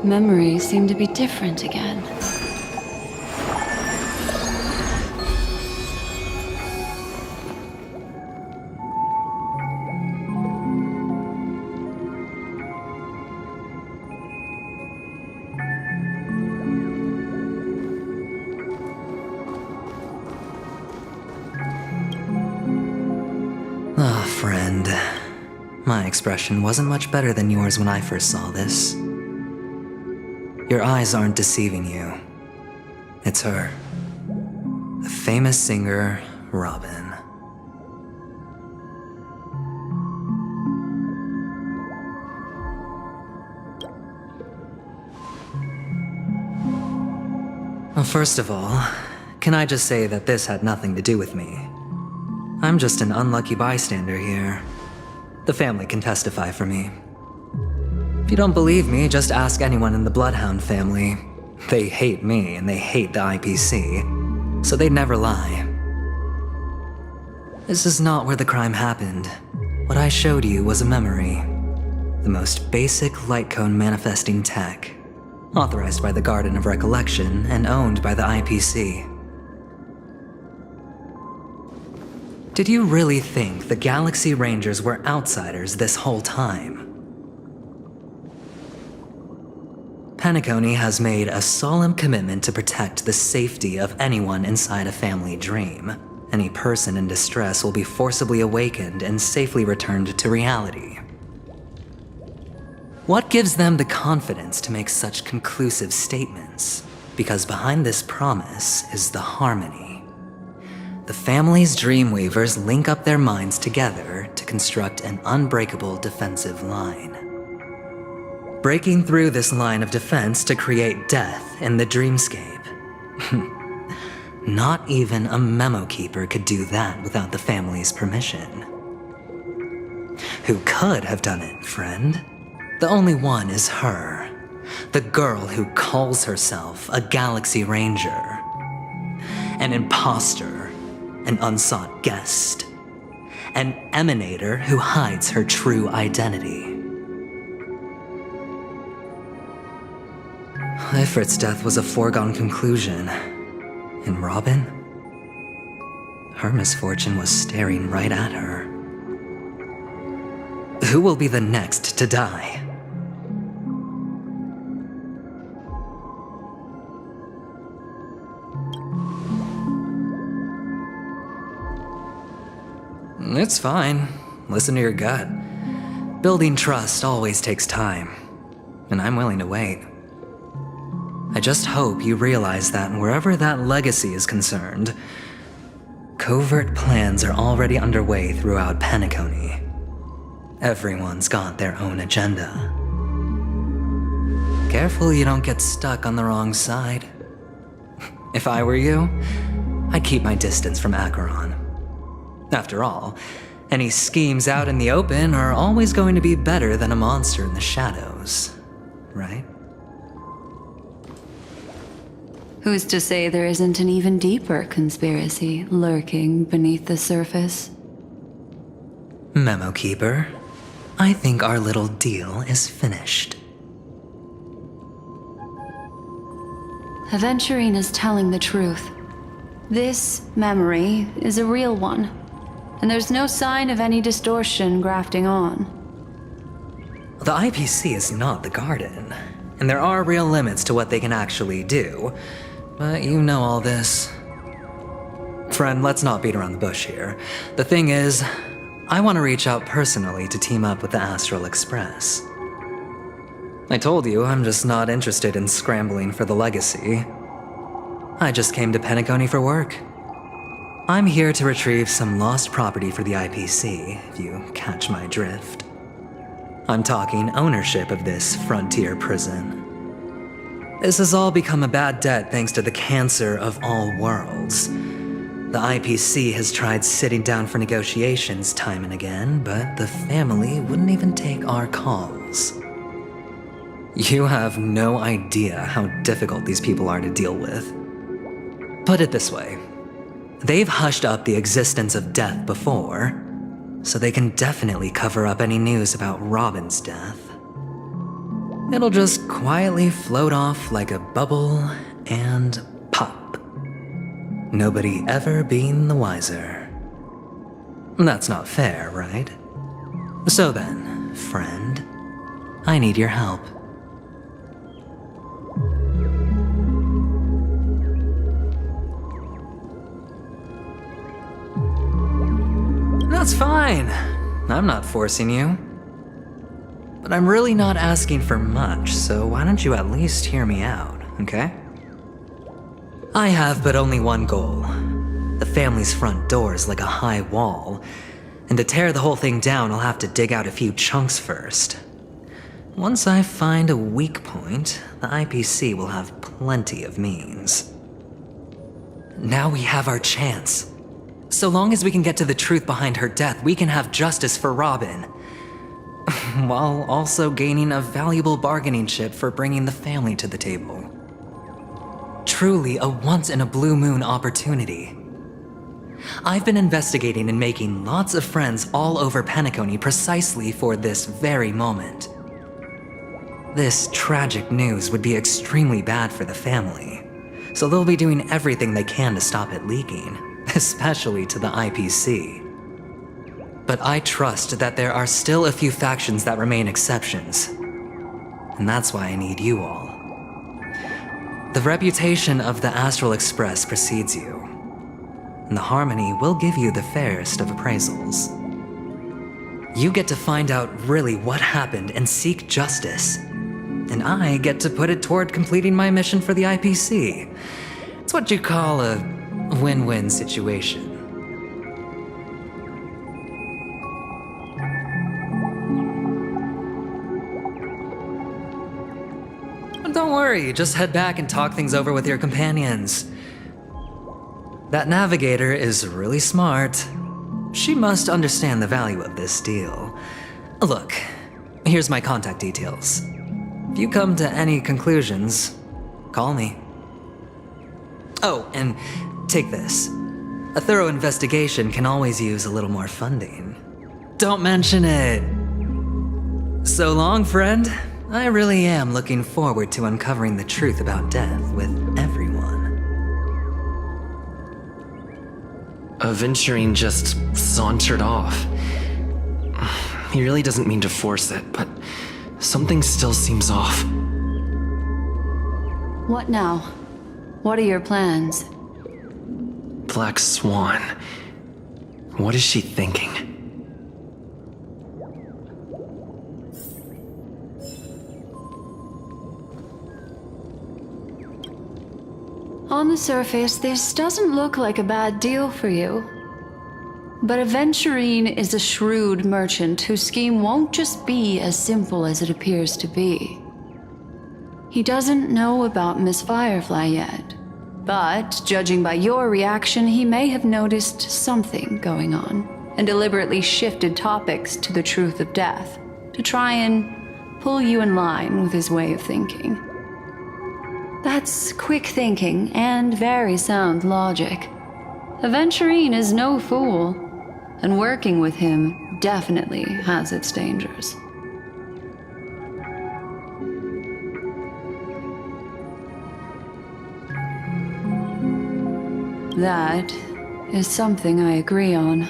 Memories seem to be different again. Ah, friend. My expression wasn't much better than yours when I first saw this. Your eyes aren't deceiving you. It's her. The famous singer, Robin. Well, first of all, can I just say that this had nothing to do with me? I'm just an unlucky bystander here. The family can testify for me. If you don't believe me, just ask anyone in the Bloodhound family. They hate me and they hate the IPC, so they'd never lie. This is not where the crime happened. What I showed you was a memory. The most basic light cone manifesting tech, authorized by the Garden of Recollection and owned by the IPC. Did you really think the Galaxy Rangers were outsiders this whole time? Penacony has made a solemn commitment to protect the safety of anyone inside a family dream. Any person in distress will be forcibly awakened and safely returned to reality. What gives them the confidence to make such conclusive statements? Because behind this promise is the harmony. The family's Dreamweavers link up their minds together to construct an unbreakable defensive line. Breaking through this line of defense to create death in the dreamscape. Not even a memo keeper could do that without the family's permission. Who could have done it, friend? The only one is her. The girl who calls herself a Galaxy Ranger. An imposter. An unsought guest. An emanator who hides her true identity. Ifrit's death was a foregone conclusion. And Robin? Her misfortune was staring right at her. Who will be the next to die? It's fine. Listen to your gut. Building trust always takes time, and I'm willing to wait. I just hope you realize that wherever that legacy is concerned, covert plans are already underway throughout Penacony. Everyone's got their own agenda. Careful you don't get stuck on the wrong side. If I were you, I'd keep my distance from Acheron. After all, any schemes out in the open are always going to be better than a monster in the shadows, right? Who's to say there isn't an even deeper conspiracy lurking beneath the surface? Memo Keeper, I think our little deal is finished. Aventurine is telling the truth. This memory is a real one. And there's no sign of any distortion grafting on. The IPC is not the Garden, and there are real limits to what they can actually do, but you know all this. Friend, let's not beat around the bush here. The thing is, I want to reach out personally to team up with the Astral Express. I told you I'm just not interested in scrambling for the legacy. I just came to Penacony for work. I'm here to retrieve some lost property for the IPC, if you catch my drift. I'm talking ownership of this frontier prison. This has all become a bad debt thanks to the cancer of all worlds. The IPC has tried sitting down for negotiations time and again, but the family wouldn't even take our calls. You have no idea how difficult these people are to deal with. Put it this way. They've hushed up the existence of death before, so they can definitely cover up any news about Robin's death. It'll just quietly float off like a bubble and pop. Nobody ever being the wiser. That's not fair, right? So then, friend, I need your help. That's fine. I'm not forcing you. But I'm really not asking for much, so why don't you at least hear me out, okay? I have but only one goal. The family's front door is like a high wall, and to tear the whole thing down, I'll have to dig out a few chunks first. Once I find a weak point, the IPC will have plenty of means. Now we have our chance. So long as we can get to the truth behind her death, we can have justice for Robin. While also gaining a valuable bargaining chip for bringing the family to the table. Truly a once-in-a-blue-moon opportunity. I've been investigating and making lots of friends all over Penacony precisely for this very moment. This tragic news would be extremely bad for the family, so they'll be doing everything they can to stop it leaking, especially to the IPC. But I trust that there are still a few factions that remain exceptions, and that's why I need you all. The reputation of the Astral Express precedes you, and the Harmony will give you the fairest of appraisals. You get to find out really what happened and seek justice, and I get to put it toward completing my mission for the IPC. It's what you call a win-win situation. Don't worry, just head back and talk things over with your companions. That navigator is really smart. She must understand the value of this deal. Look, here's my contact details. If you come to any conclusions, call me. Oh, and take this. A thorough investigation can always use a little more funding. Don't mention it. So long, friend. I really am looking forward to uncovering the truth about death with everyone. Aventurine just sauntered off. He really doesn't mean to force it, but something still seems off. What now? What are your plans? Black Swan. What is she thinking? On the surface, this doesn't look like a bad deal for you. But Aventurine is a shrewd merchant whose scheme won't just be as simple as it appears to be. He doesn't know about Miss Firefly yet, but judging by your reaction, he may have noticed something going on and deliberately shifted topics to the truth of death to try and pull you in line with his way of thinking. That's quick thinking and very sound logic. Aventurine is no fool, and working with him definitely has its dangers. That is something I agree on.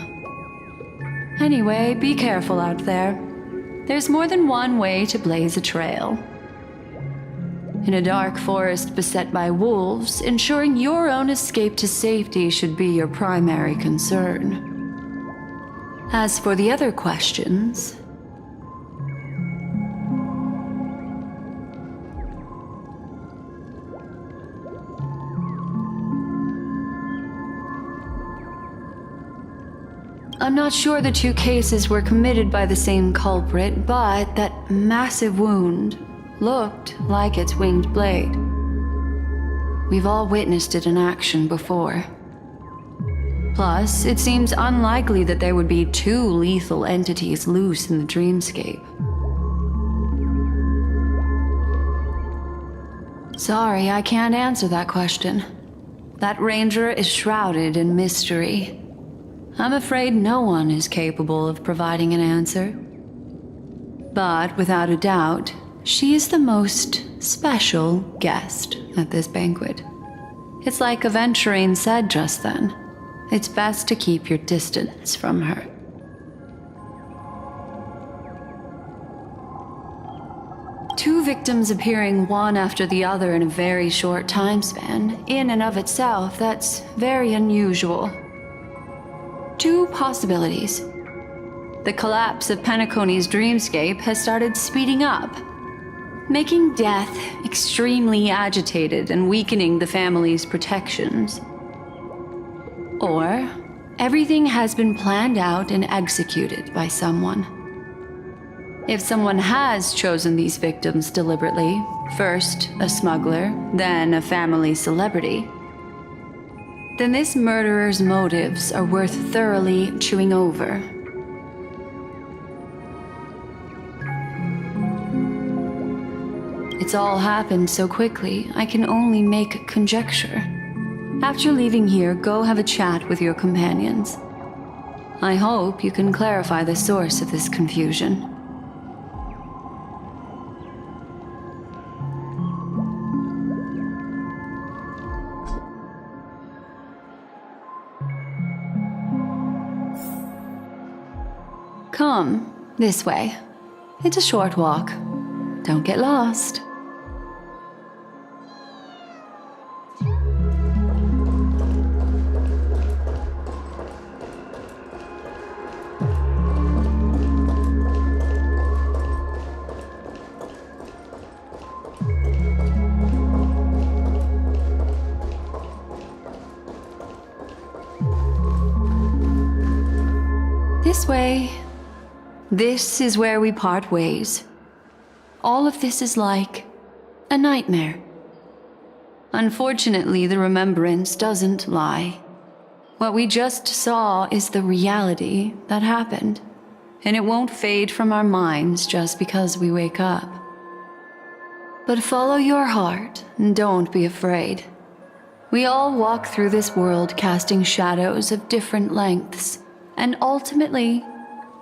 Anyway, be careful out there. There's more than one way to blaze a trail. In a dark forest beset by wolves, ensuring your own escape to safety should be your primary concern. As for the other questions... I'm not sure the two cases were committed by the same culprit, but that massive wound looked like its winged blade. We've all witnessed it in action before. Plus, it seems unlikely that there would be two lethal entities loose in the dreamscape. Sorry, I can't answer that question. That ranger is shrouded in mystery. I'm afraid no one is capable of providing an answer. But without a doubt, She is the most special guest at this banquet. It's like Aventurine said just then. It's best to keep your distance from her. Two victims appearing one after the other in a very short time span, in and of itself, that's very unusual. Two possibilities. The collapse of Penacony's dreamscape has started speeding up, making death extremely agitated and weakening the family's protections. Or everything has been planned out and executed by someone. If someone has chosen these victims deliberately, first a smuggler, then a family celebrity, then this murderer's motives are worth thoroughly chewing over. It's all happened so quickly, I can only make conjecture. After leaving here, go have a chat with your companions. I hope you can clarify the source of this confusion. Come, this way. It's a short walk. Don't get lost. This way. This is where we part ways. All of this is like a nightmare. Unfortunately, the remembrance doesn't lie. What we just saw is the reality that happened, and it won't fade from our minds just because we wake up. But follow your heart and don't be afraid. We all walk through this world casting shadows of different lengths, and ultimately,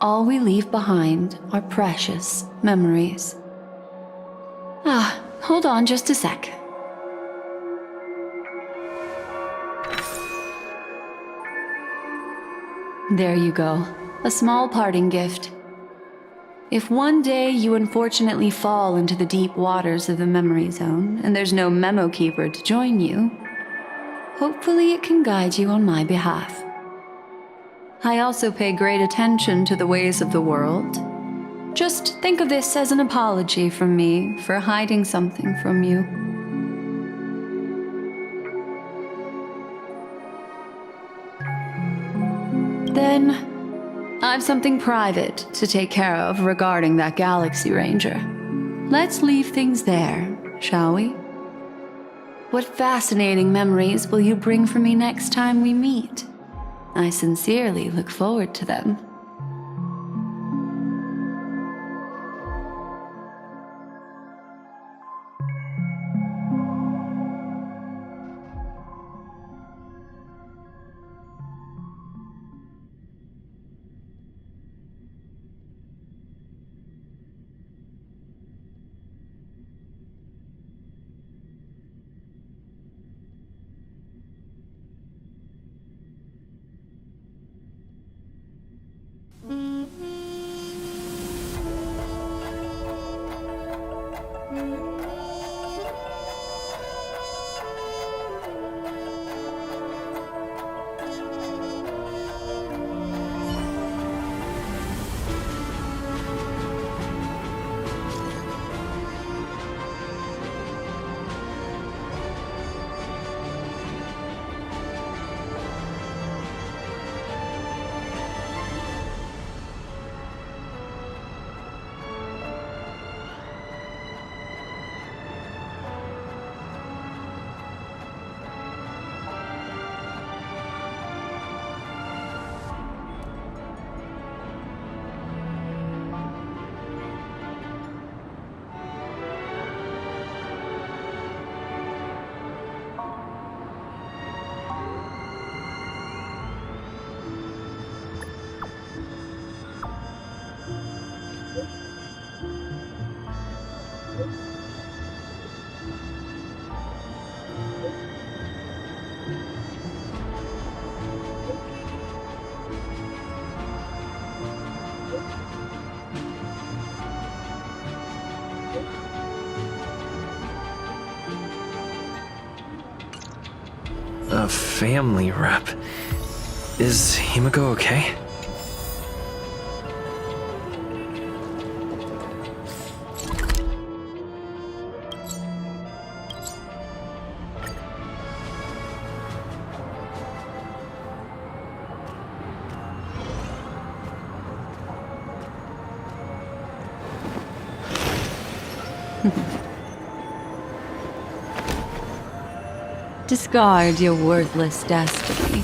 all we leave behind are precious memories. Hold on just a sec. There you go, a small parting gift. If one day you unfortunately fall into the deep waters of the memory zone and there's no memo keeper to join you, hopefully it can guide you on my behalf. I also pay great attention to the ways of the world. Just think of this as an apology from me for hiding something from you. Then, I've something private to take care of regarding that Galaxy Ranger. Let's leave things there, shall we? What fascinating memories will you bring for me next time we meet? I sincerely look forward to them. family rep. Is Himiko okay? Discard your worthless destiny.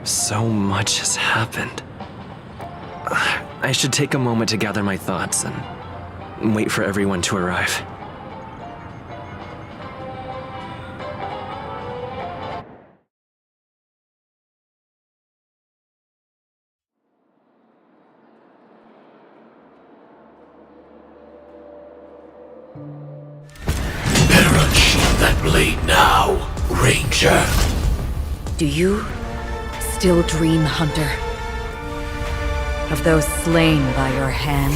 So much has happened. I should take a moment to gather my thoughts and wait for everyone to arrive. Better achieve that blade now, Ranger. Do you still dream, Hunter? Of those slain by your hand?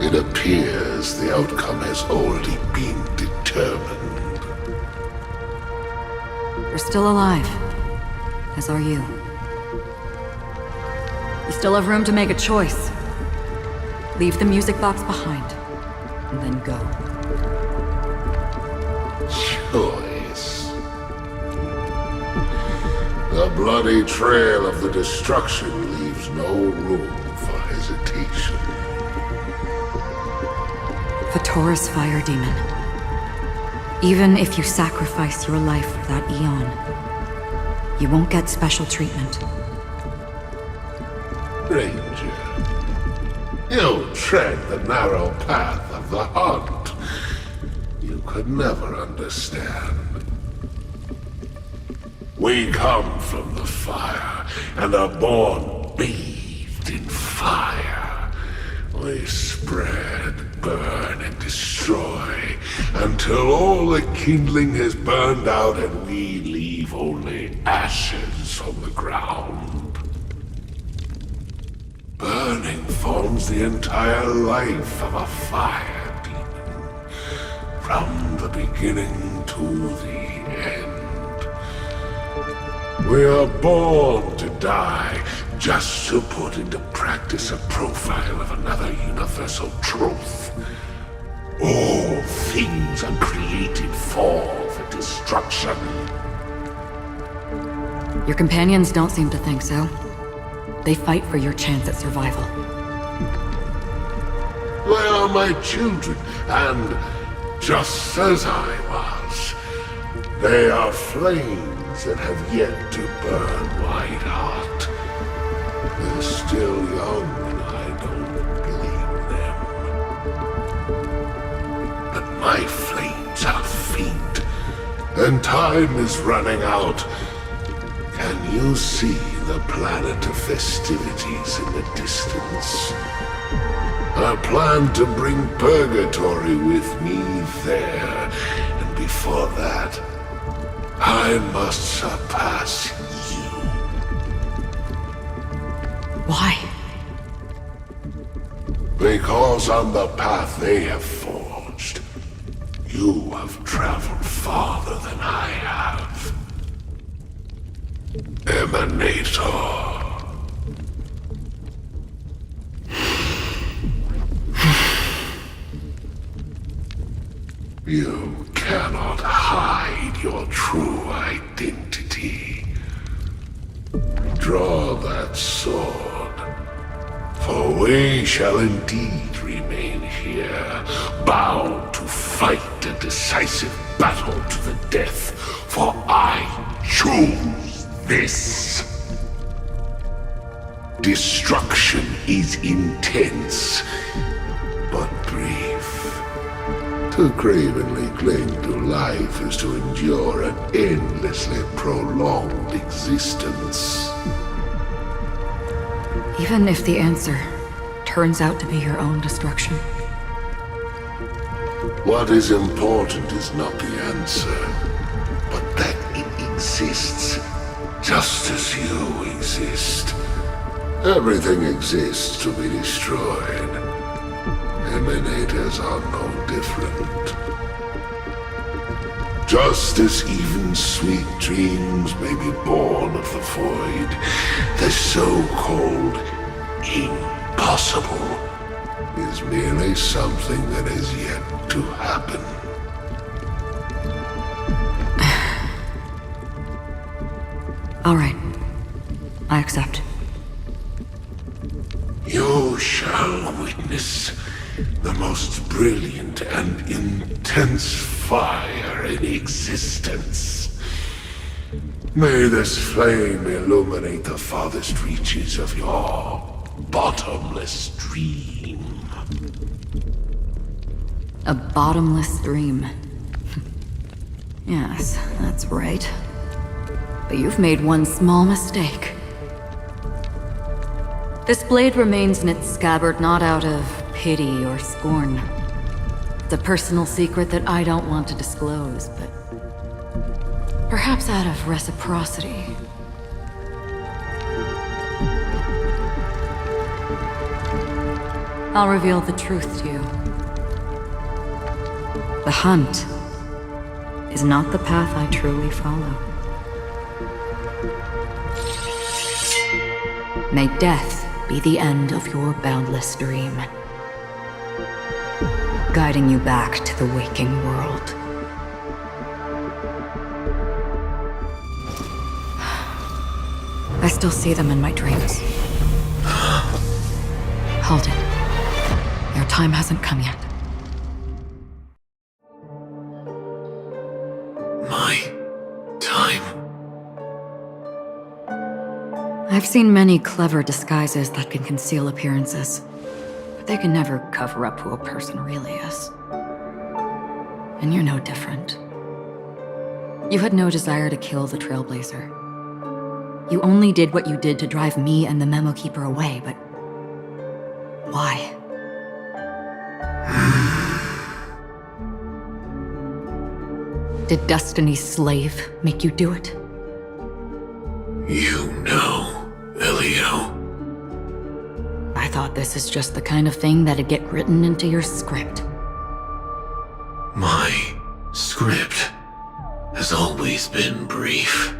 It appears the outcome has already been determined. You're still alive, as are you. You still have room to make a choice. Leave the music box behind, and then go. Choice. The bloody trail of the destruction leaves no room for hesitation. The Taurus Fire Demon. Even if you sacrifice your life for that Eon, you won't get special treatment. Ranger, you tread the narrow path of the hunt. You could never understand. We come from the fire, and are born bathed in fire. We spread, burn, and destroy, until all the kindling has burned out and we leave only ashes on the ground. Burning forms the entire life of a fire demon, from the beginning to the end. We are born to die, just to put into practice a profile of another universal truth. All things are created for the destruction. Your companions don't seem to think so. They fight for your chance at survival. They are my children, and just as I was, they are flames that have yet to burn white hot. They're still young, and I don't blame them. But my flames are faint, and time is running out. Can you see the planet of festivities in the distance? I plan to bring Purgatory with me there, and before that, I must surpass you. Why? Because on the path they have forged, you have traveled farther than I have. Emanator. You cannot hide your true identity. Draw that sword, for we shall indeed remain here, bound to fight a decisive battle to the death, for I choose this. Destruction is intense, but brief. To cravenly cling to life is to endure an endlessly prolonged existence. Even if the answer turns out to be your own destruction. What is important is not the answer, but that it exists, just as you exist. Everything exists to be destroyed. Emanators are no different. Just as even sweet dreams may be born of the void, the so-called impossible is merely something that is yet to happen. All right. I accept. You shall witness the most brilliant and intense fire in existence. May this flame illuminate the farthest reaches of your bottomless dream. A bottomless dream. Yes, that's right. But you've made one small mistake. This blade remains in its scabbard not out of pity or scorn. It's a personal secret that I don't want to disclose, but perhaps out of reciprocity. I'll reveal the truth to you. The hunt is not the path I truly follow. May death be the end of your boundless dream, guiding you back to the waking world. I still see them in my dreams. Hold it. Your time hasn't come yet. My time? I've seen many clever disguises that can conceal appearances, but they can never cover up who a person really is. And you're no different. You had no desire to kill the Trailblazer. You only did what you did to drive me and the Memo Keeper away, but why? Did Destiny's slave make you do it? You know, Elio. I thought this is just the kind of thing that'd get written into your script. My script has always been brief.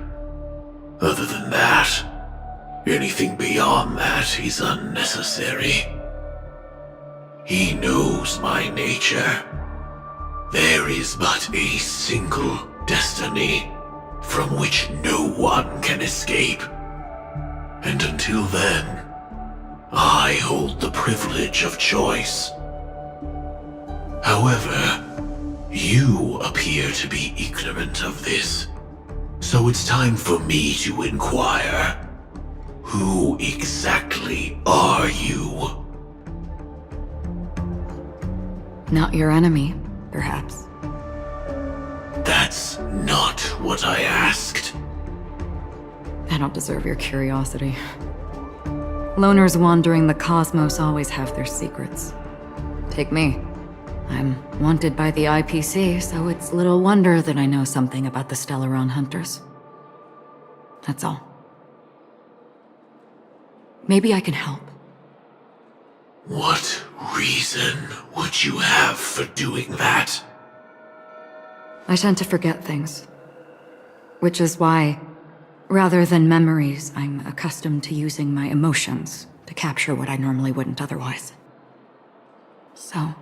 Other than that, anything beyond that is unnecessary. He knows my nature. There is but a single destiny from which no one can escape. And until then, I hold the privilege of choice. However, you appear to be ignorant of this, so it's time for me to inquire. Who exactly are you? Not your enemy, perhaps. That's not what I asked. I don't deserve your curiosity. Loners wandering the cosmos always have their secrets. Take me. I'm wanted by the IPC, so it's little wonder that I know something about the Stellaron Hunters. That's all. Maybe I can help. What reason would you have for doing that? I tend to forget things. Which is why, rather than memories, I'm accustomed to using my emotions to capture what I normally wouldn't otherwise. So,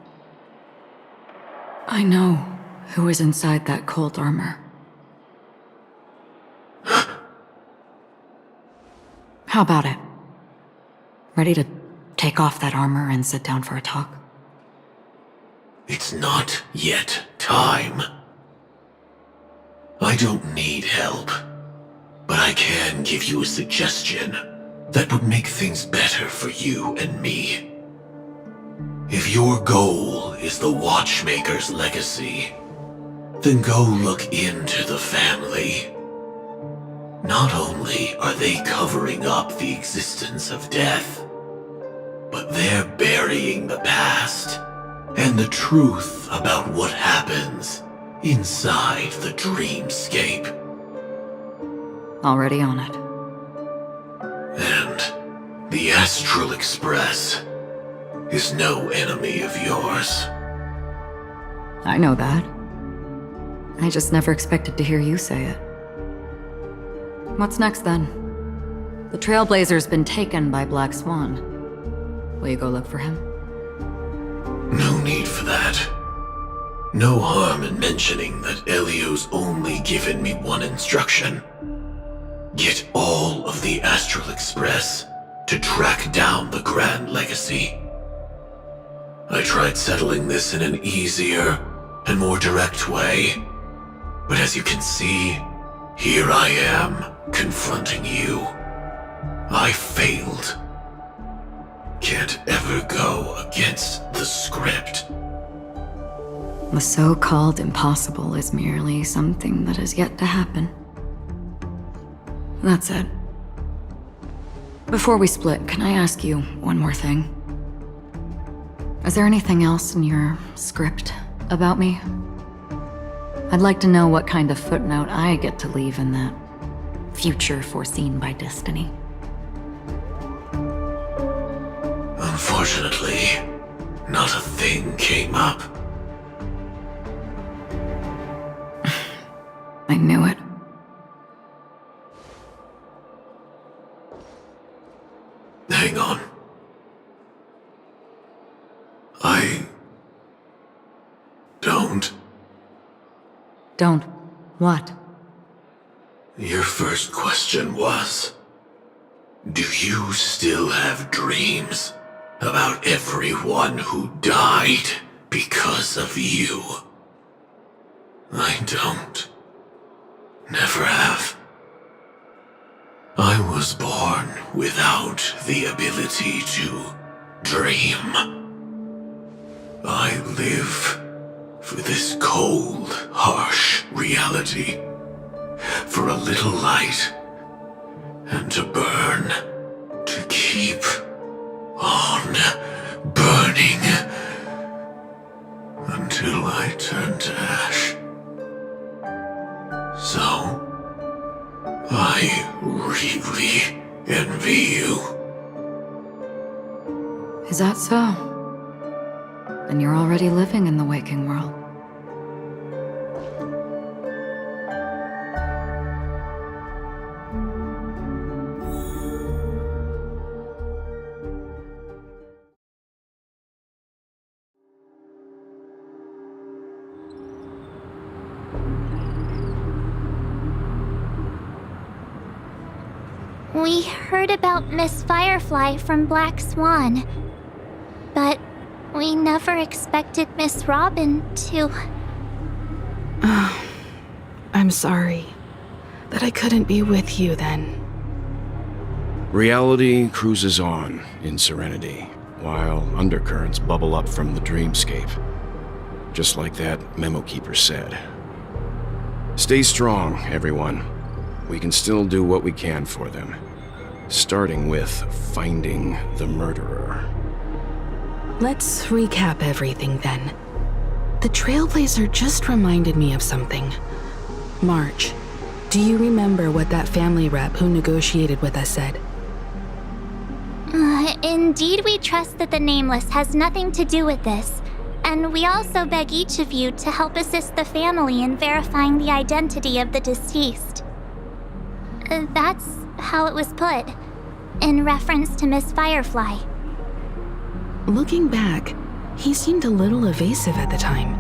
I know who is inside that cold armor. How about it? Ready to take off that armor and sit down for a talk? It's not yet time. I don't need help, but I can give you a suggestion that would make things better for you and me. If your goal is the Watchmaker's legacy, then go look into the family. Not only are they covering up the existence of death, But they're burying the past and the truth about what happens inside the dreamscape. Already on it. And the Astral Express is no enemy of yours. I know that. I just never expected to hear you say it. What's next then? The Trailblazer's been taken by Black Swan. Will you go look for him? No need for that. No harm in mentioning that Elio's only given me one instruction. Get all of the Astral Express to track down the Grand Legacy. I tried settling this in an easier and more direct way, but as you can see, here I am confronting you. I failed. Can't ever go against the script. The so-called impossible is merely something that has yet to happen. That's it. Before we split, can I ask you one more thing? Is there anything else in your script about me? I'd like to know what kind of footnote I get to leave in that future foreseen by destiny. Unfortunately, not a thing came up. I knew it. Hang on. I don't. Don't. What? Your first question was, do you still have dreams about everyone who died because of you? I don't. Never have. I was born without the ability to dream. I live for this cold, harsh reality, for a little light, and to burn, to keep on burning, until I turn to ash. So, I really envy you. Is that so? Then you're already living in the waking world. We heard about Miss Firefly from Black Swan, but we never expected Miss Robin to... I'm sorry that I couldn't be with you then. Reality cruises on in serenity, while undercurrents bubble up from the dreamscape. Just like that memo keeper said. Stay strong, everyone. We can still do what we can for them. Starting with finding the murderer. Let's recap everything then. The Trailblazer just reminded me of something. March, do you remember what that family rep who negotiated with us said? Indeed, we trust that the Nameless has nothing to do with this, and we also beg each of you to help assist the family in verifying the identity of the deceased. That's how it was put, in reference to Miss Firefly. Looking back, he seemed a little evasive at the time,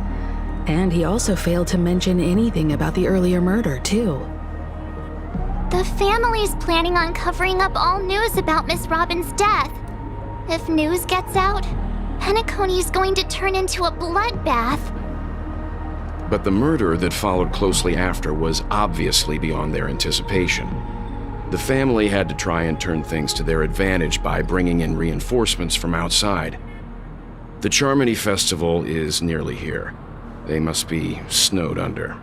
and he also failed to mention anything about the earlier murder, too. The family's planning on covering up all news about Miss Robin's death. If news gets out, Penacony is going to turn into a bloodbath. But the murder that followed closely after was obviously beyond their anticipation. The family had to try and turn things to their advantage by bringing in reinforcements from outside. The Charmony Festival is nearly here. They must be snowed under.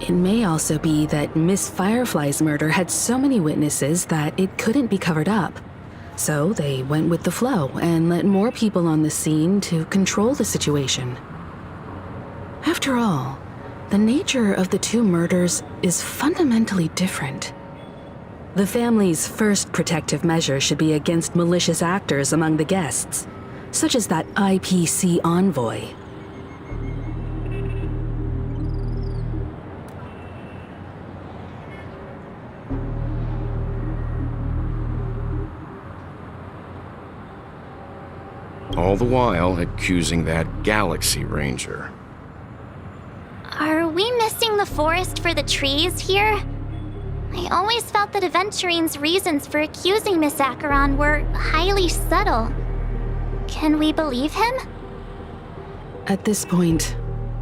It may also be that Miss Firefly's murder had so many witnesses that it couldn't be covered up. So they went with the flow and let more people on the scene to control the situation. After all, the nature of the two murders is fundamentally different. The family's first protective measure should be against malicious actors among the guests, such as that IPC envoy. All the while accusing that Galaxy Ranger. Are we missing the forest for the trees here? I always felt that Aventurine's reasons for accusing Miss Acheron were highly subtle. Can we believe him? At this point,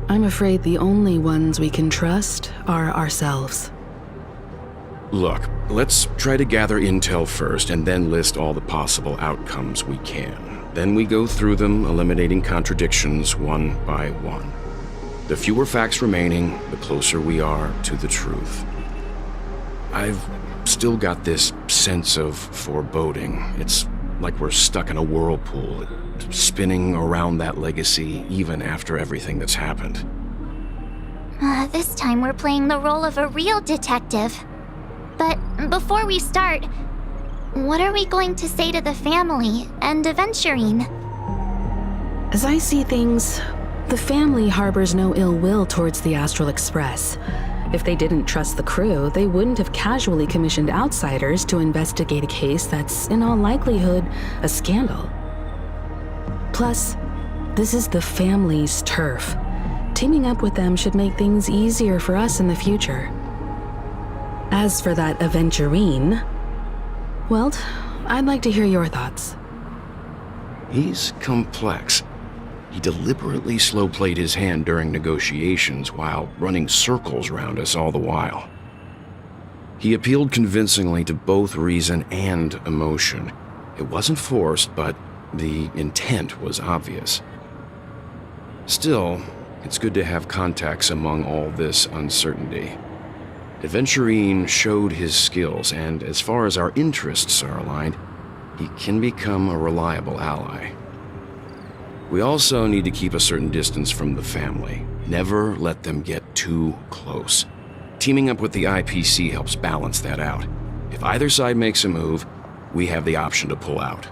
I'm afraid the only ones we can trust are ourselves. Look, let's try to gather intel first and then list all the possible outcomes we can. Then we go through them, eliminating contradictions one by one. The fewer facts remaining, the closer we are to the truth. I've still got this sense of foreboding. It's like we're stuck in a whirlpool, spinning around that legacy even after everything that's happened. This time we're playing the role of a real detective. But before we start, what are we going to say to the family and Aventurine? As I see things, the family harbors no ill will towards the Astral Express. If they didn't trust the crew, they wouldn't have casually commissioned outsiders to investigate a case that's, in all likelihood, a scandal. Plus, this is the family's turf. Teaming up with them should make things easier for us in the future. As for that Aventurine, well, I'd like to hear your thoughts. He's complex. He deliberately slow-played his hand during negotiations while running circles around us all the while. He appealed convincingly to both reason and emotion. It wasn't forced, but the intent was obvious. Still, it's good to have contacts among all this uncertainty. Aventurine showed his skills, and as far as our interests are aligned, he can become a reliable ally. We also need to keep a certain distance from the family. Never let them get too close. Teaming up with the IPC helps balance that out. If either side makes a move, we have the option to pull out.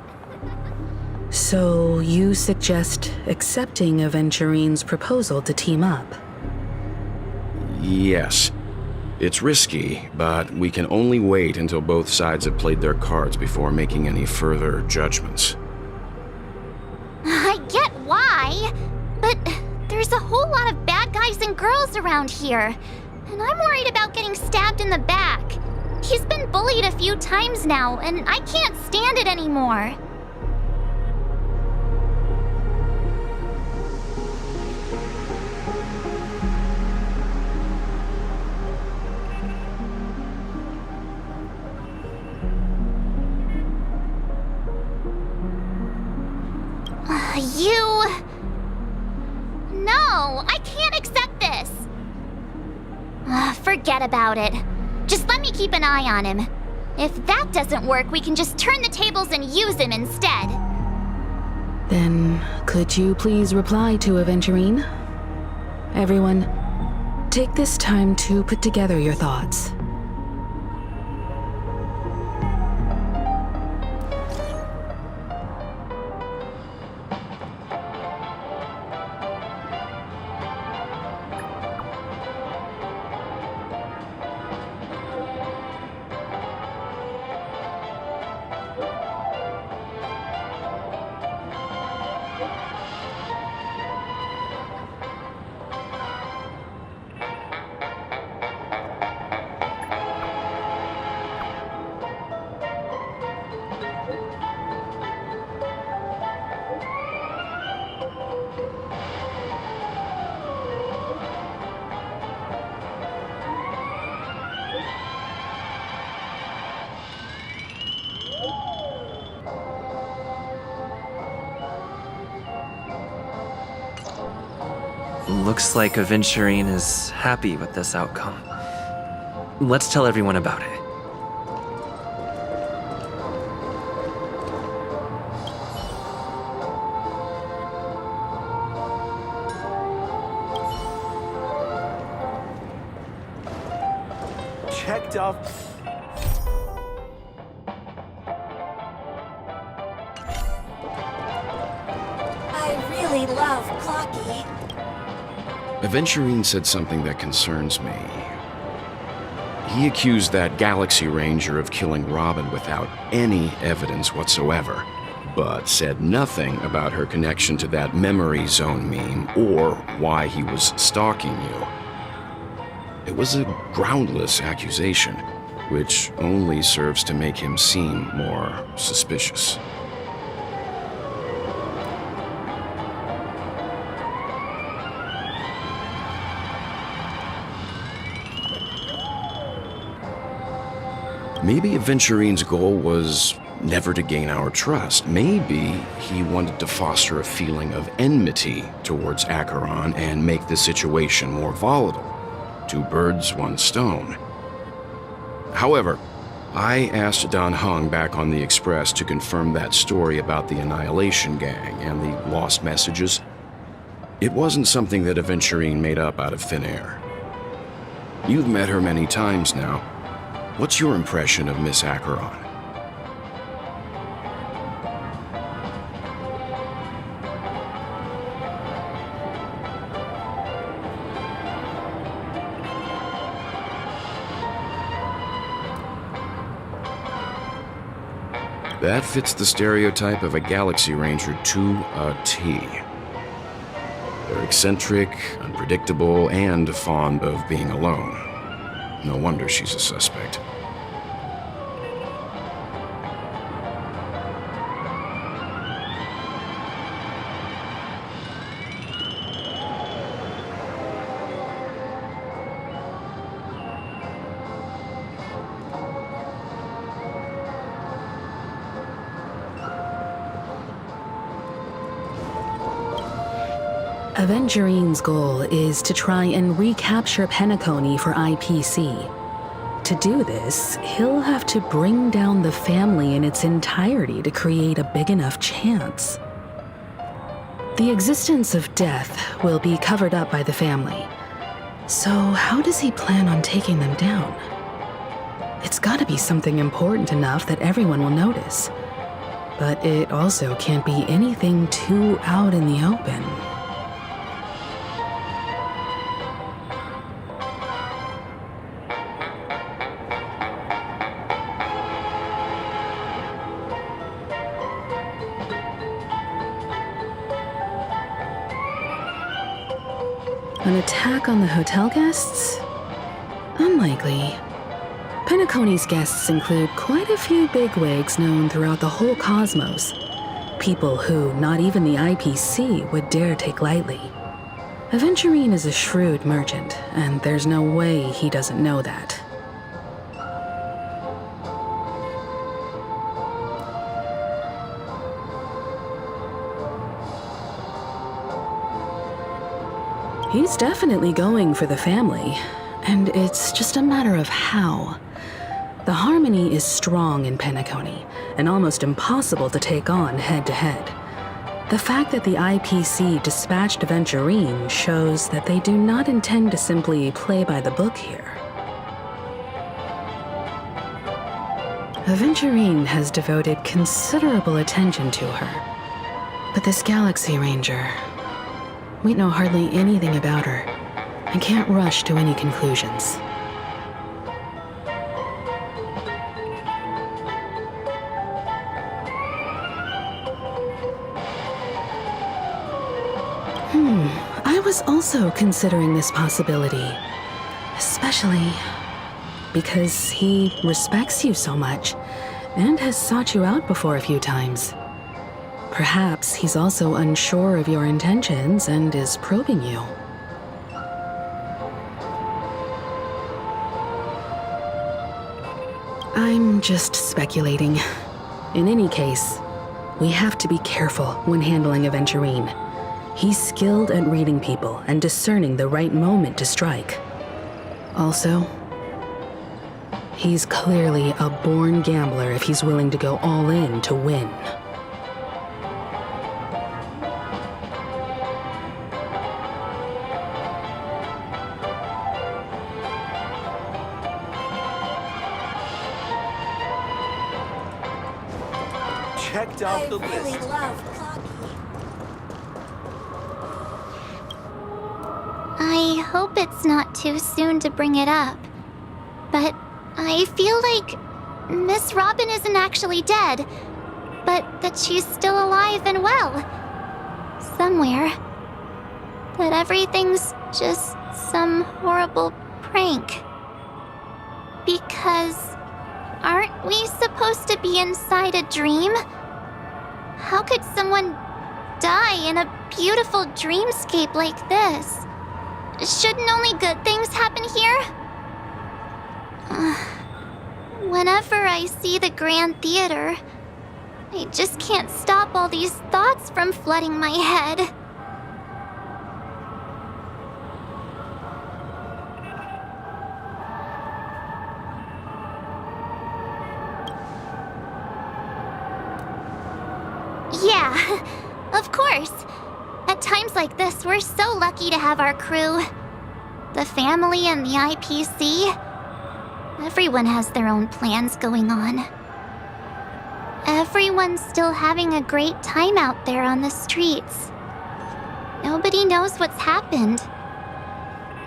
So you suggest accepting Aventurine's proposal to team up? Yes. It's risky, but we can only wait until both sides have played their cards before making any further judgments. I get why, but there's a whole lot of bad guys and girls around here, and I'm worried about getting stabbed in the back. He's been bullied a few times now, and I can't stand it anymore. No, I can't accept this. Forget about it. Just let me keep an eye on him. If that doesn't work, we can just turn the tables and use him instead. Then, could you please reply to Aventurine? Everyone, take this time to put together your thoughts. Looks like Aventurine is happy with this outcome. Let's tell everyone about it. checked off. I really love Clocky. Aventurine said something that concerns me. He accused that Galaxy Ranger of killing Robin without any evidence whatsoever, but said nothing about her connection to that memory zone meme or why he was stalking you. It was a groundless accusation, which only serves to make him seem more suspicious. Maybe Aventurine's goal was never to gain our trust. Maybe he wanted to foster a feeling of enmity towards Acheron and make the situation more volatile. 2 birds, 1 stone. However, I asked Don Hung back on the Express to confirm that story about the Annihilation Gang and the lost messages. It wasn't something that Aventurine made up out of thin air. You've met her many times now. What's your impression of Miss Acheron? That fits the stereotype of a Galaxy Ranger to a T. They're eccentric, unpredictable, and fond of being alone. No wonder she's a suspect. Aventurine's goal is to try and recapture Penacony for IPC. To do this, he'll have to bring down the family in its entirety to create a big enough chance. The existence of death will be covered up by the family. So how does he plan on taking them down? It's gotta be something important enough that everyone will notice. But it also can't be anything too out in the open. An attack on the hotel guests? Unlikely. Penacony's guests include quite a few bigwigs known throughout the whole cosmos. People who not even the IPC would dare take lightly. Aventurine is a shrewd merchant, and there's no way he doesn't know that. He's definitely going for the family, and it's just a matter of how. The harmony is strong in Penacony, and almost impossible to take on head-to-head. The fact that the IPC dispatched Aventurine shows that they do not intend to simply play by the book here. Aventurine has devoted considerable attention to her, but this Galaxy Ranger... we know hardly anything about her, and can't rush to any conclusions. I was also considering this possibility, especially because he respects you so much, and has sought you out before a few times. Perhaps he's also unsure of your intentions and is probing you. I'm just speculating. In any case, we have to be careful when handling Aventurine. He's skilled at reading people and discerning the right moment to strike. Also, he's clearly a born gambler if he's willing to go all in to win. checked out the list. I really love Clocky. I hope it's not too soon to bring it up, but I feel like Miss Robin isn't actually dead, but that she's still alive and well. Somewhere. That everything's just some horrible prank. Because aren't we supposed to be inside a dream? How could someone die in a beautiful dreamscape like this? Shouldn't only good things happen here? Whenever I see the Grand Theater, I just can't stop all these thoughts from flooding my head. Yeah, of course. At times like this, we're so lucky to have our crew. The family and the IPC. Everyone has their own plans going on. Everyone's still having a great time out there on the streets. Nobody knows what's happened.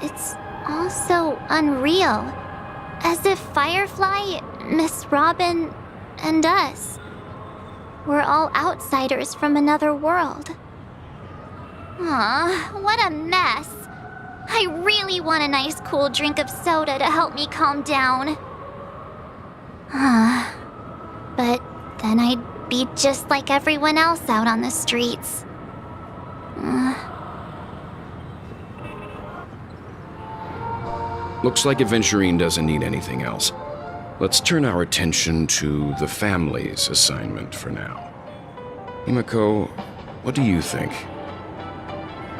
It's all so unreal. As if Firefly, Miss Robin, and us were all outsiders from another world. Aw, what a mess. I really want a nice cool drink of soda to help me calm down. But then I'd be just like everyone else out on the streets. Looks like Aventurine doesn't need anything else. Let's turn our attention to the family's assignment for now. Himiko, what do you think?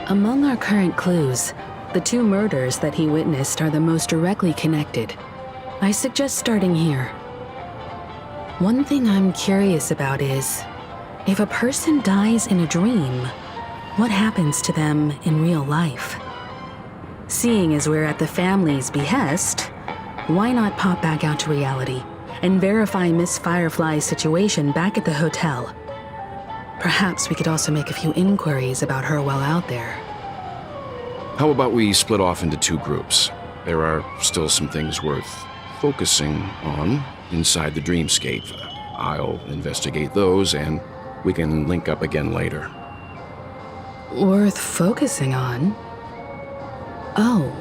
Among our current clues, the 2 murders that he witnessed are the most directly connected. I suggest starting here. One thing I'm curious about is, if a person dies in a dream, what happens to them in real life? Seeing as we're at the family's behest, why not pop back out to reality and verify Miss Firefly's situation back at the hotel? Perhaps we could also make a few inquiries about her while out there. How about we split off into 2 groups? There are still some things worth focusing on inside the dreamscape. I'll investigate those, and we can link up again later. Worth focusing on? Oh.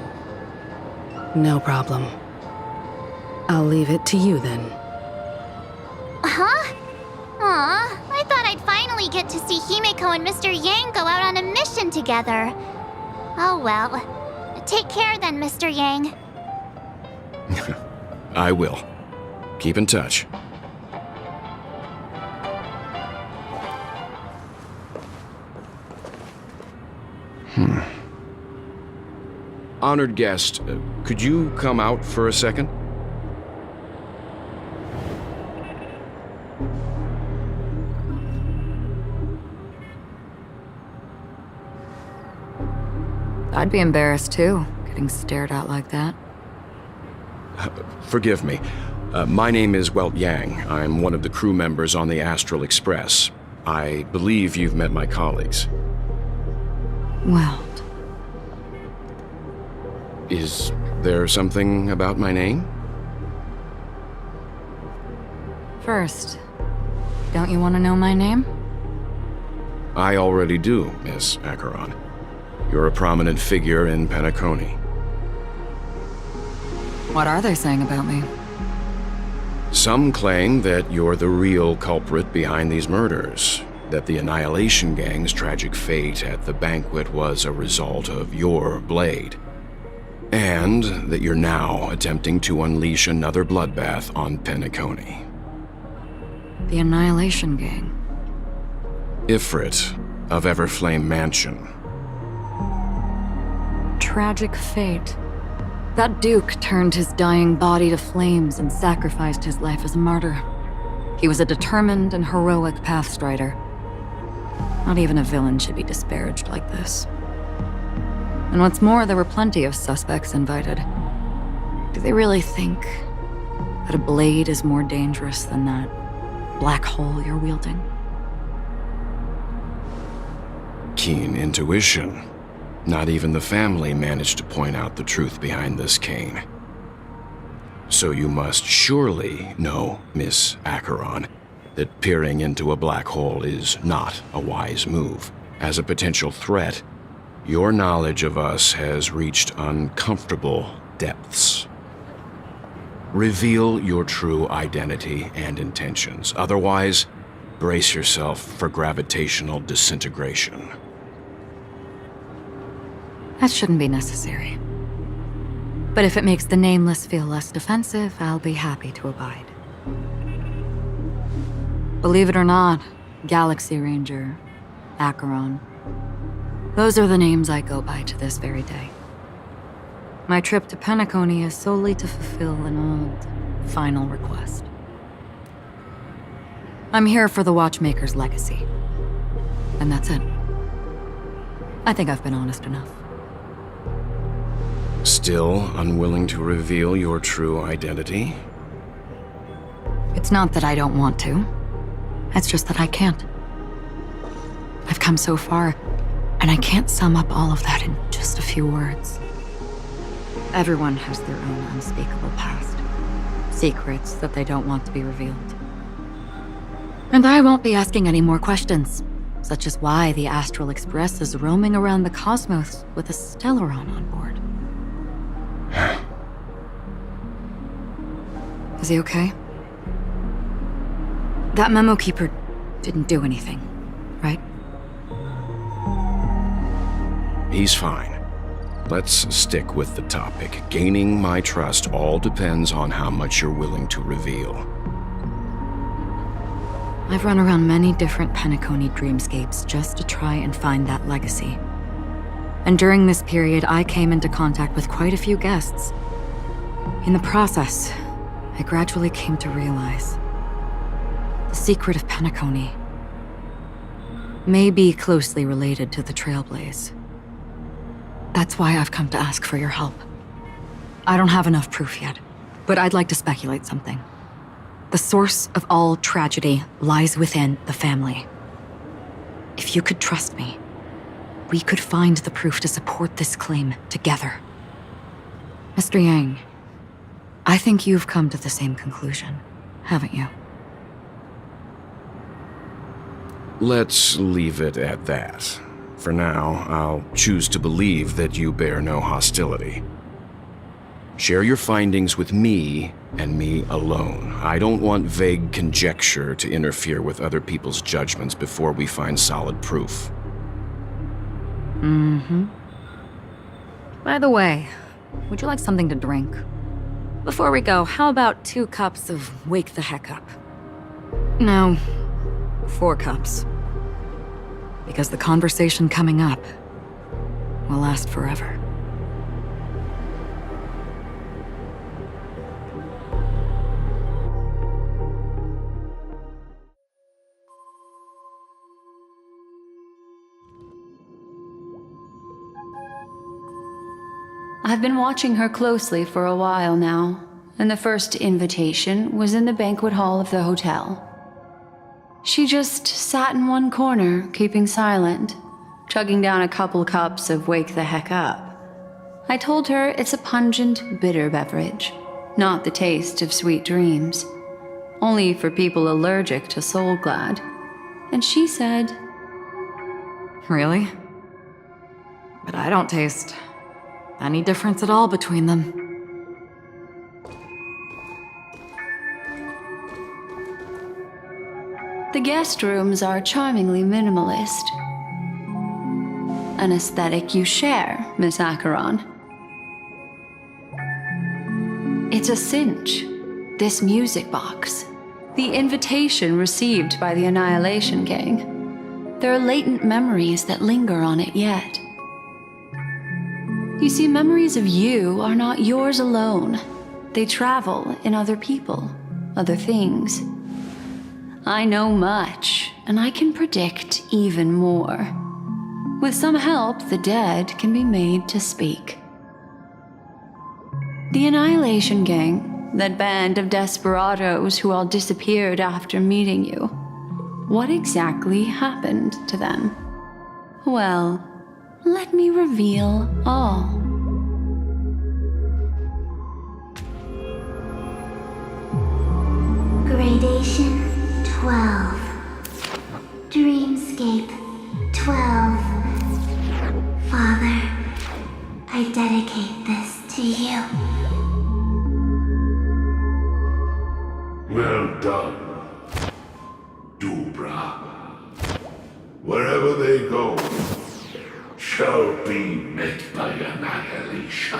No problem. I'll leave it to you then. Huh? Aw, I thought I'd finally get to see Himiko and Mr. Yang go out on a mission together. Oh well. Take care then, Mr. Yang. I will. Keep in touch. Honored guest, could you come out for a second? I'd be embarrassed too, getting stared at like that. Forgive me. My name is Welt Yang. I'm one of the crew members on the Astral Express. I believe you've met my colleagues. Weld. Is there something about my name? First, don't you want to know my name? I already do, Miss Acheron. You're a prominent figure in Penacony. What are they saying about me? Some claim that you're the real culprit behind these murders, that the Annihilation Gang's tragic fate at the banquet was a result of your blade, and that you're now attempting to unleash another bloodbath on Penacony. The Annihilation Gang. Ifrit of Everflame Mansion. Tragic fate. That Duke turned his dying body to flames and sacrificed his life as a martyr. He was a determined and heroic pathstrider. Not even a villain should be disparaged like this. And what's more, there were plenty of suspects invited. Do they really think that a blade is more dangerous than that black hole you're wielding? keen intuition. Not even the family managed to point out the truth behind this cane. So you must surely know, Miss Acheron, that peering into a black hole is not a wise move. As a potential threat, your knowledge of us has reached uncomfortable depths. Reveal your true identity and intentions. Otherwise, brace yourself for gravitational disintegration. That shouldn't be necessary. But if it makes the Nameless feel less defensive, I'll be happy to abide. Believe it or not, Galaxy Ranger, Acheron, those are the names I go by to this very day. My trip to Penacony is solely to fulfill an old, final request. I'm here for the Watchmaker's legacy. And that's it. I think I've been honest enough. Still unwilling to reveal your true identity? It's not that I don't want to. It's just that I can't. I've come so far, and I can't sum up all of that in just a few words. Everyone has their own unspeakable past. Secrets that they don't want to be revealed. And I won't be asking any more questions, such as why the Astral Express is roaming around the cosmos with a Stellaron on board. Is he okay? That memo keeper didn't do anything, right? He's fine. Let's stick with the topic. Gaining my trust all depends on how much you're willing to reveal. I've run around many different Penacony dreamscapes just to try and find that legacy. And during this period, I came into contact with quite a few guests. In the process, I gradually came to realize the secret of Penacony may be closely related to the Trailblaze. That's why I've come to ask for your help. I don't have enough proof yet, but I'd like to speculate something. The source of all tragedy lies within the family. If you could trust me, we could find the proof to support this claim together. Mr. Yang, I think you've come to the same conclusion, haven't you? Let's leave it at that. For now, I'll choose to believe that you bear no hostility. Share your findings with me and me alone. I don't want vague conjecture to interfere with other people's judgments before we find solid proof. Mm-hmm. By the way, would you like something to drink? Before we go, how about 2 cups of Wake the Heck Up? No, 4 cups. Because the conversation coming up will last forever. I've been watching her closely for a while now, and the first invitation was in the banquet hall of the hotel. She just sat in one corner, keeping silent, chugging down a couple cups of Wake the Heck Up. I told her it's a pungent, bitter beverage, not the taste of sweet dreams, only for people allergic to Soul Glad. And she said, Really? But I don't taste any difference at all between them. The guest rooms are charmingly minimalist. An aesthetic you share, Miss Acheron. It's a cinch, this music box. The invitation received by the Annihilation Gang. There are latent memories that linger on it yet. You see, memories of you are not yours alone. They travel in other people, other things. I know much, and I can predict even more. With some help, the dead can be made to speak. The Annihilation Gang, that band of desperados who all disappeared after meeting you. What exactly happened to them? Well, let me reveal all. Gradation 12. Dreamscape 12. Father, I dedicate this to you. Well done, Dubra. Wherever they go, shall be met by annihilation.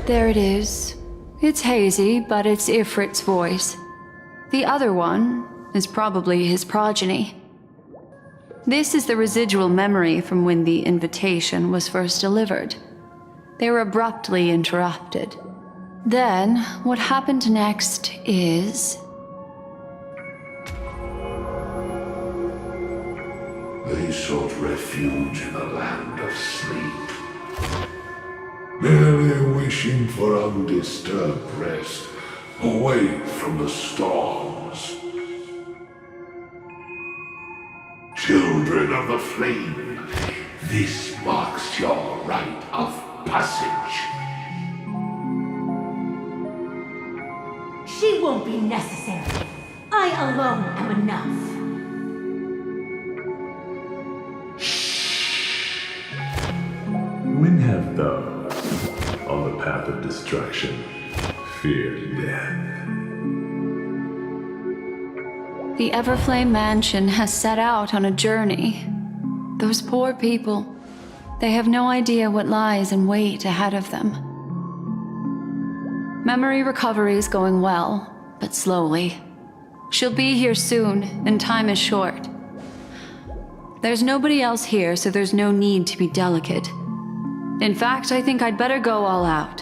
There it is. It's hazy, but it's Ifrit's voice. The other one is probably his progeny. This is the residual memory from when the invitation was first delivered. They were abruptly interrupted. Then, what happened next is... They sought refuge in the land of sleep, merely wishing for undisturbed rest, away from the storms. Children of the flame, this marks your rite of passage. She won't be necessary. I alone am enough. When have those on the path of destruction feared death? The Everflame Mansion has set out on a journey. Those poor people, they have no idea what lies in wait ahead of them. Memory recovery is going well, but slowly. She'll be here soon, and time is short. There's nobody else here, so there's no need to be delicate. In fact, I think I'd better go all out.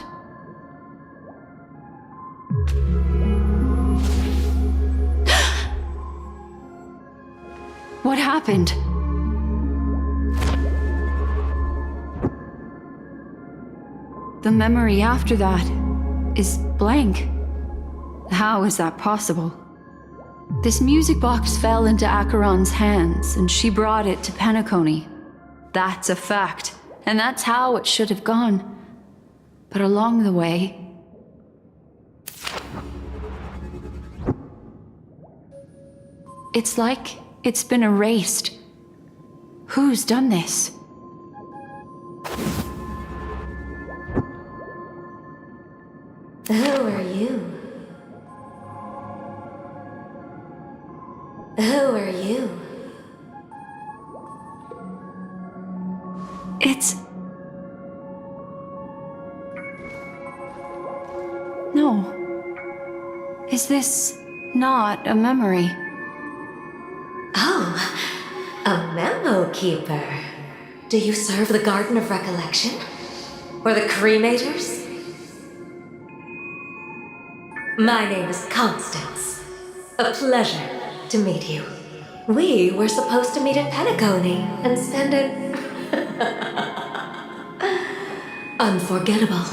What happened? The memory after that is blank. How is that possible? This music box fell into Acheron's hands, and she brought it to Penacony. That's a fact, and that's how it should have gone. But along the way... it's like it's been erased. Who's done this? Who are you? Who are you? It's... no. Is this not a memory? Oh, a memo keeper. Do you serve the Garden of Recollection? Or the Cremators? My name is Constance. A pleasure to meet you. We were supposed to meet at Penacony and spend an unforgettable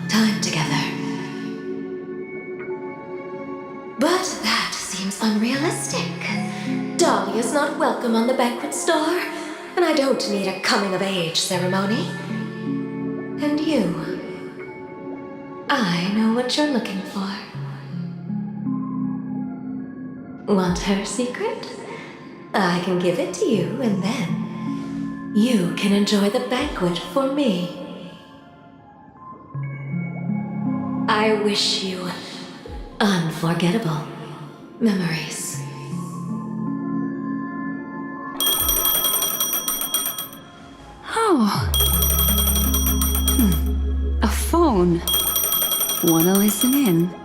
time together. But that seems unrealistic. Dahlia's not welcome on the banquet star, and I don't need a coming-of-age ceremony. And you, I know what you're looking for. Want her secret? I can give it to you, and then you can enjoy the banquet for me. I wish you unforgettable memories. Oh. A phone. Wanna listen in?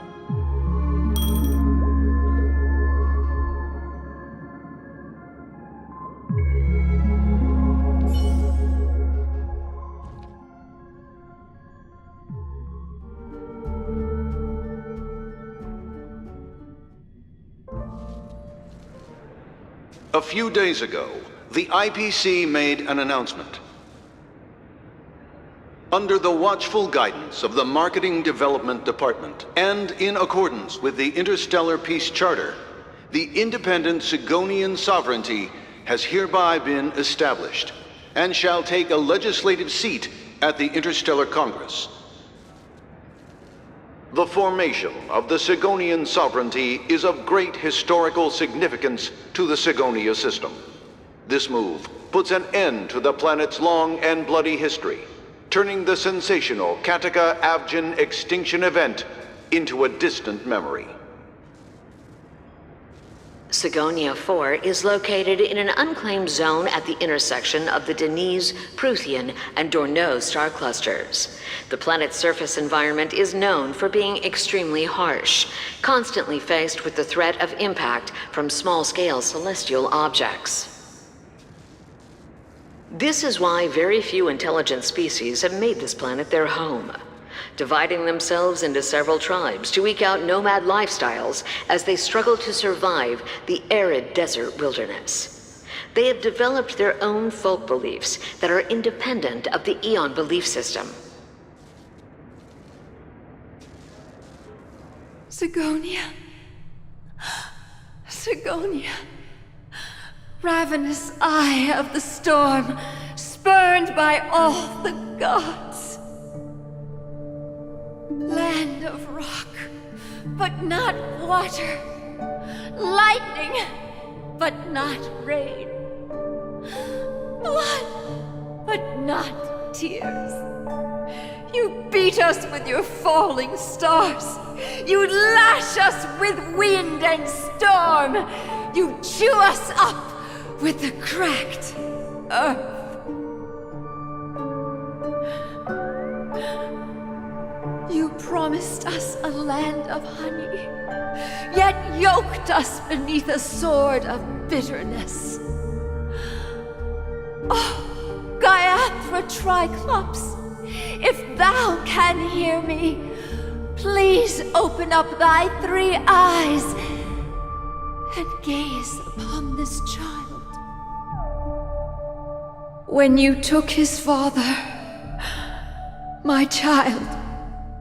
A few days ago, the IPC made an announcement. Under the watchful guidance of the Marketing Development Department, and in accordance with the Interstellar Peace Charter, the independent Sigonian sovereignty has hereby been established, and shall take a legislative seat at the Interstellar Congress. The formation of the Sigonian sovereignty is of great historical significance to the Sigonia system. This move puts an end to the planet's long and bloody history, turning the sensational Kataka-Avgin extinction event into a distant memory. Sigonia 4 is located in an unclaimed zone at the intersection of the Denise, Prothean, and Dorneau star clusters. The planet's surface environment is known for being extremely harsh, constantly faced with the threat of impact from small-scale celestial objects. This is why very few intelligent species have made this planet their home, dividing themselves into several tribes to eke out nomad lifestyles as they struggle to survive the arid desert wilderness. They have developed their own folk beliefs that are independent of the Eon belief system. Sigonia. Sigonia. Ravenous eye of the storm, spurned by all the gods. Land of rock, but not water. Lightning, but not rain. Blood, but not tears. You beat us with your falling stars. You lash us with wind and storm. You chew us up with the cracked earth. You promised us a land of honey, yet yoked us beneath a sword of bitterness. Oh, Gaiathra Triclops, if thou can hear me, please open up thy 3 eyes and gaze upon this child. When you took his father, my child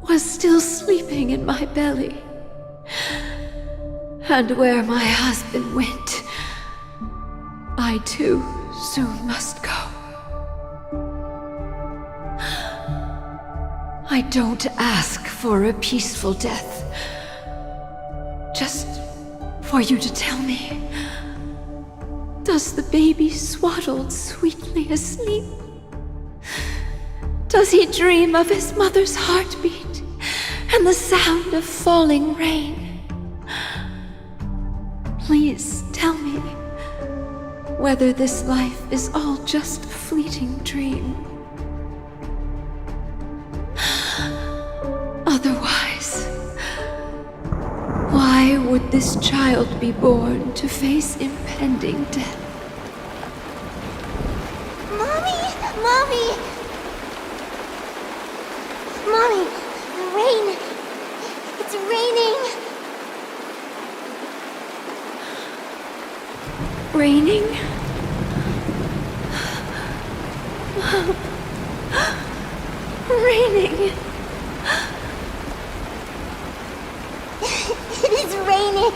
was still sleeping in my belly. And where my husband went, I too soon must go. I don't ask for a peaceful death, just for you to tell me, does the baby swaddled sweetly asleep? Does he dream of his mother's heartbeat and the sound of falling rain? Please tell me whether this life is all just a fleeting dream. Otherwise, why would this child be born to face impending death? Mommy! Mommy, the rain. It's raining. Raining? Raining. It is raining.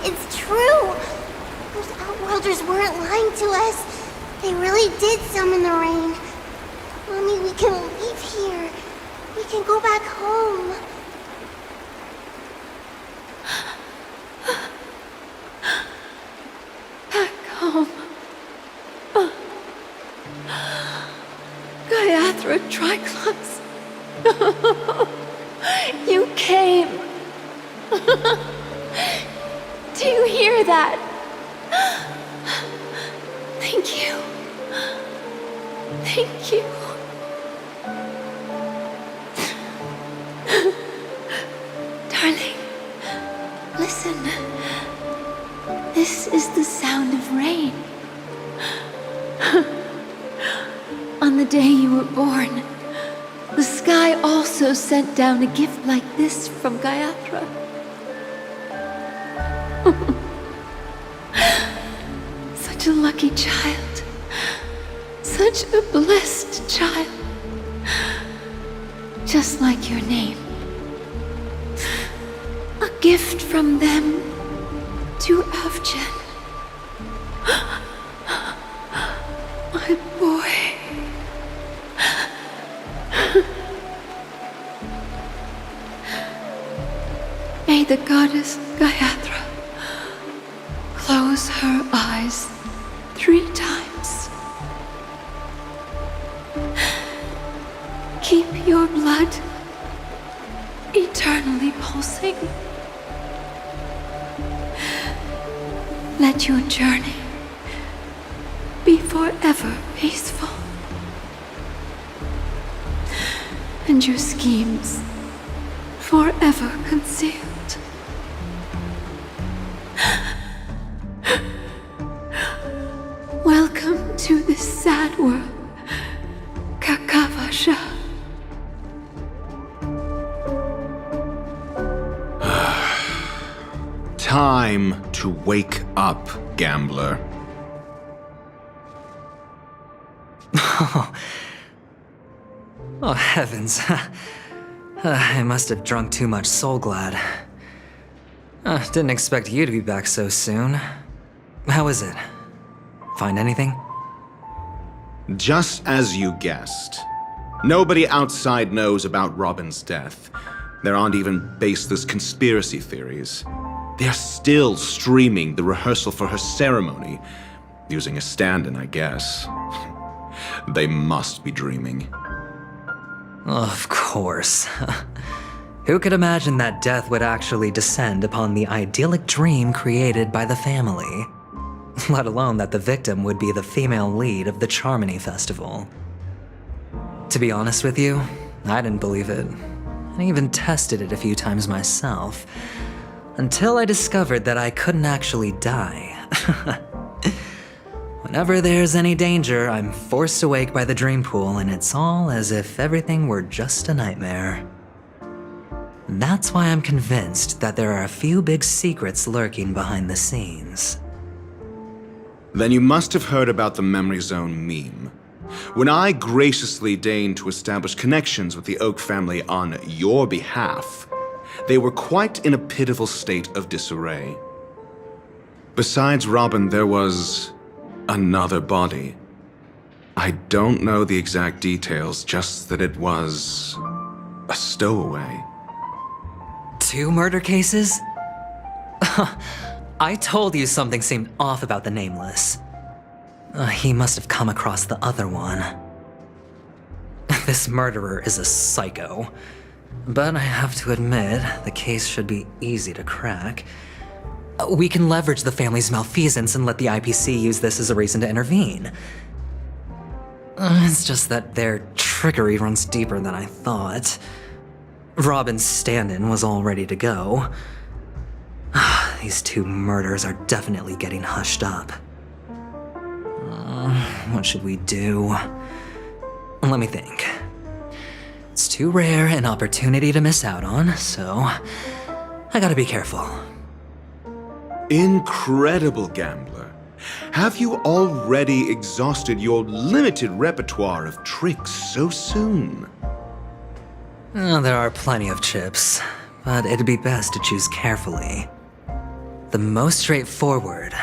It's true. Those outworlders weren't lying to us. They really did summon the rain. Mommy, we can leave here. We can go back home. Back home. Gaiathra Triclops. You came. Do you hear that? Thank you. Thank you. Darling, listen. This is the sound of rain. On the day you were born, the sky also sent down a gift like this from Gaiathra. Such a lucky child. Such a blessed child. Just like your name. A gift from them to Evgen. My boy. May the goddess Gayatri close her eyes 3 times. Keep your blood eternally pulsing. Let your journey be forever peaceful. And your schemes forever concealed. Welcome to this sad world, Kakavasha. Time to wake up, gambler. Oh, heavens. I must have drunk too much Soul Glad. Didn't expect you to be back so soon. How is it? Find anything? Just as you guessed. Nobody outside knows about Robin's death. There aren't even baseless conspiracy theories. They're still streaming the rehearsal for her ceremony, using a stand-in, I guess. They must be dreaming. Of course. Who could imagine that death would actually descend upon the idyllic dream created by the family? Let alone that the victim would be the female lead of the Charmony Festival. To be honest with you, I didn't believe it. I even tested it a few times myself, until I discovered that I couldn't actually die. Whenever there's any danger, I'm forced awake by the dream pool, and it's all as if everything were just a nightmare. That's why I'm convinced that there are a few big secrets lurking behind the scenes. Then you must have heard about the Memory Zone meme. When I graciously deigned to establish connections with the Oak family on your behalf, they were quite in a pitiful state of disarray. Besides Robin, there was another body. I don't know the exact details, just that it was a stowaway. 2 murder cases? I told you something seemed off about the Nameless. He must have come across the other one. This murderer is a psycho. But I have to admit, the case should be easy to crack. We can leverage the family's malfeasance and let the IPC use this as a reason to intervene. It's just that their trickery runs deeper than I thought. Robin's stand-in was all ready to go. These 2 murders are definitely getting hushed up. What should we do? Let me think. It's too rare an opportunity to miss out on, so I gotta be careful. Incredible, gambler. Have you already exhausted your limited repertoire of tricks so soon? There are plenty of chips, but it'd be best to choose carefully. The most straightforward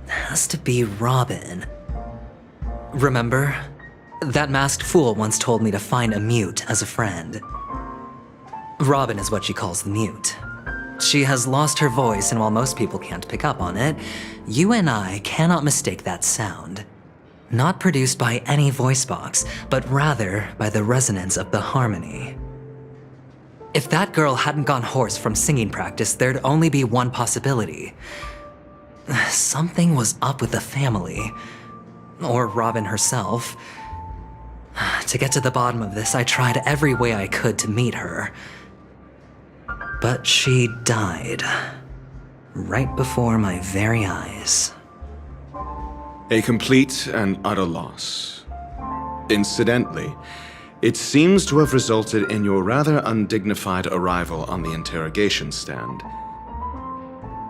has to be Robin. Remember? That masked fool once told me to find a mute as a friend. Robin is what she calls the mute. She has lost her voice, and while most people can't pick up on it, you and I cannot mistake that sound. Not produced by any voice box, but rather by the resonance of the harmony. If that girl hadn't gone hoarse from singing practice, there'd only be one possibility. Something was up with the family. Or Robin herself. To get to the bottom of this, I tried every way I could to meet her. But she died. Right before my very eyes. A complete and utter loss. Incidentally, it seems to have resulted in your rather undignified arrival on the interrogation stand.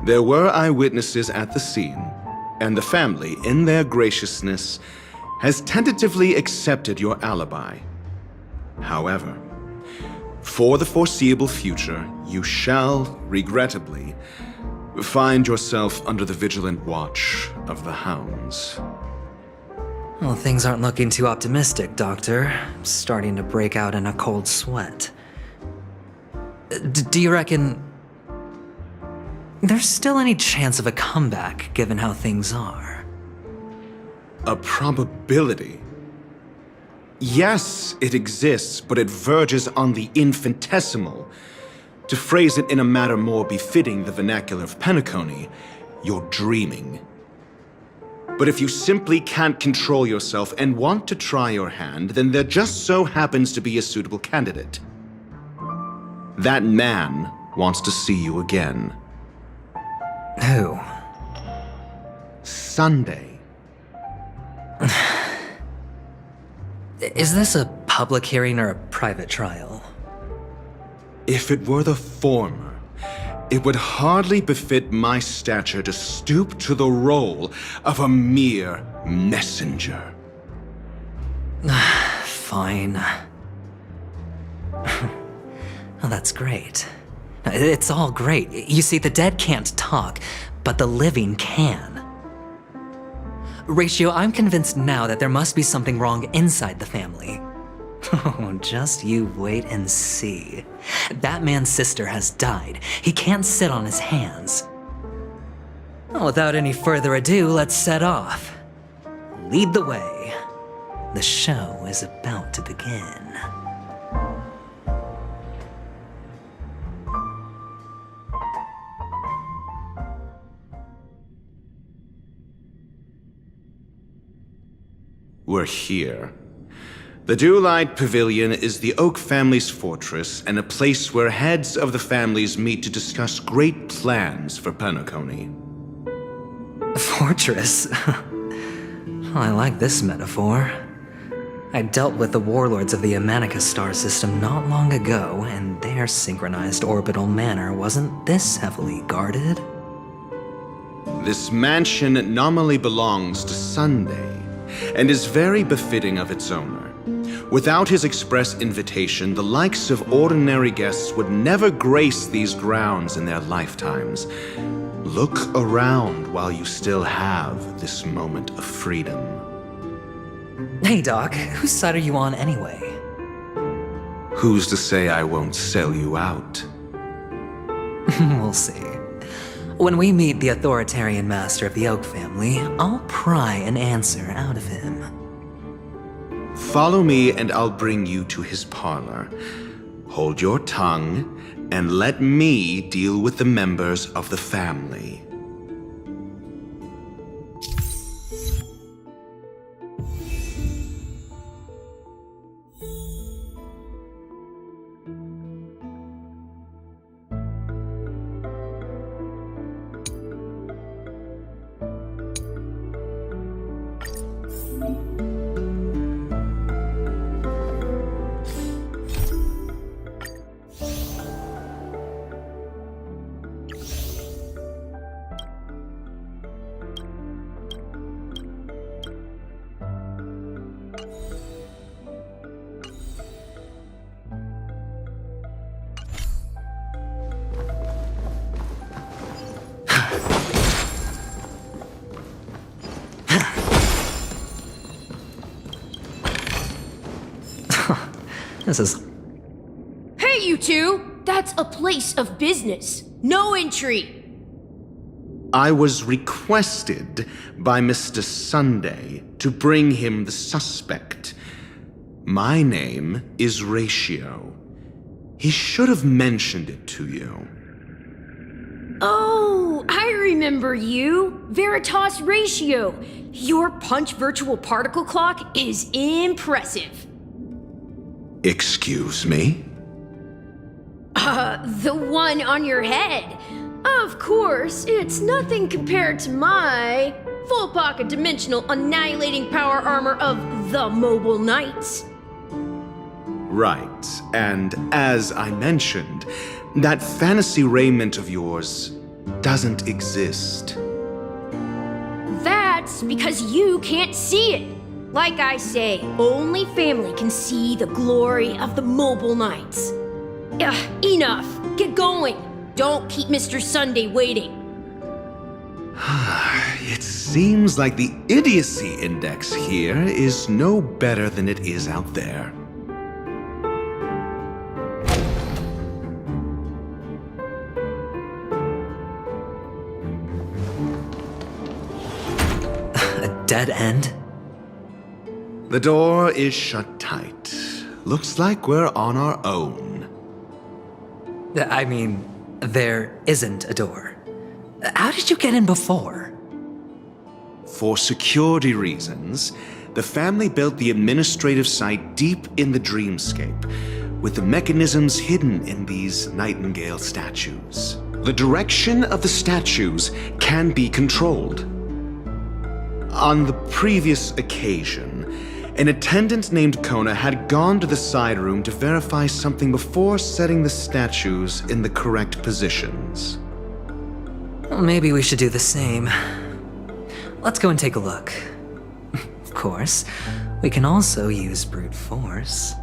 There were eyewitnesses at the scene, and the family, in their graciousness, has tentatively accepted your alibi. However, for the foreseeable future, you shall, regrettably, Find yourself under the vigilant watch of the hounds. Well, things aren't looking too optimistic, Doctor. I'm starting to break out in a cold sweat. Do you reckon there's still any chance of a comeback, given how things are? A probability? Yes, it exists, but it verges on the infinitesimal. To phrase it in a manner more befitting the vernacular of Penacony, you're dreaming. But if you simply can't control yourself and want to try your hand, then there just so happens to be a suitable candidate. That man wants to see you again. Who? Sunday. Is this a public hearing or a private trial? If it were the former, it would hardly befit my stature to stoop to the role of a mere messenger. Fine. Oh, that's great. It's all great. You see, the dead can't talk, but the living can. Ratio, I'm convinced now that there must be something wrong inside the family. Oh, just you wait and see. That man's sister has died. He can't sit on his hands. Well, without any further ado, let's set off. Lead the way. The show is about to begin. We're here. The Dewlight Pavilion is the Oak family's fortress and a place where heads of the families meet to discuss great plans for Penacony. Fortress? I like this metaphor. I dealt with the warlords of the Amanica star system not long ago, and their synchronized orbital manor wasn't this heavily guarded. This mansion nominally belongs to Sunday, and is very befitting of its owner. Without his express invitation, the likes of ordinary guests would never grace these grounds in their lifetimes. Look around while you still have this moment of freedom. Hey, Doc, whose side are you on anyway? Who's to say I won't sell you out? We'll see. When we meet the authoritarian master of the Oak family, I'll pry an answer out of him. Follow me and I'll bring you to his parlor. Hold your tongue and let me deal with the members of the family. This is... Hey, you two! That's a place of business. No entry! I was requested by Mr. Sunday to bring him the suspect. My name is Ratio. He should have mentioned it to you. Oh, I remember you. Veritas Ratio. Your punch virtual particle clock is impressive. Excuse me? The one on your head. Of course, it's nothing compared to my full pocket dimensional annihilating power armor of the Mobile Knights. Right, and as I mentioned, that fantasy raiment of yours doesn't exist. That's because you can't see it. Like I say, only family can see the glory of the Mobile Knights. Enough. Get going. Don't keep Mr. Sunday waiting. It seems like the idiocy index here is no better than it is out there. A dead end? The door is shut tight. Looks like we're on our own. I mean, there isn't a door. How did you get in before? For security reasons, the family built the administrative site deep in the dreamscape, with the mechanisms hidden in these nightingale statues. The direction of the statues can be controlled. On the previous occasion, an attendant named Kona had gone to the side room to verify something before setting the statues in the correct positions. Well, maybe we should do the same. Let's go and take a look. Of course, we can also use brute force.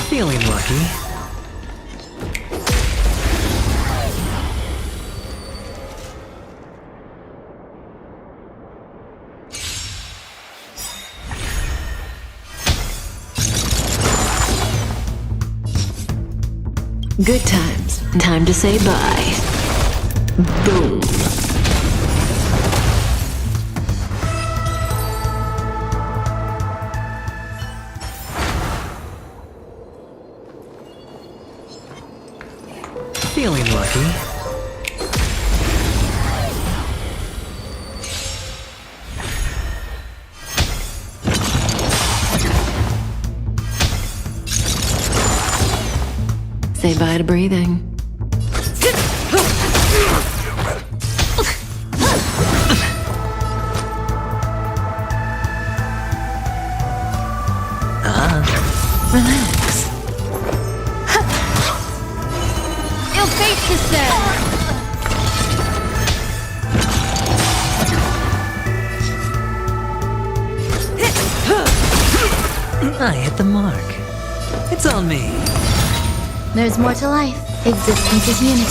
Feeling lucky. Good times. Time to say bye. Boom. Feeling lucky. Say bye to breathing. Relax. You'll face this then! I hit the mark. It's on me. There's more to life. Existence is unity.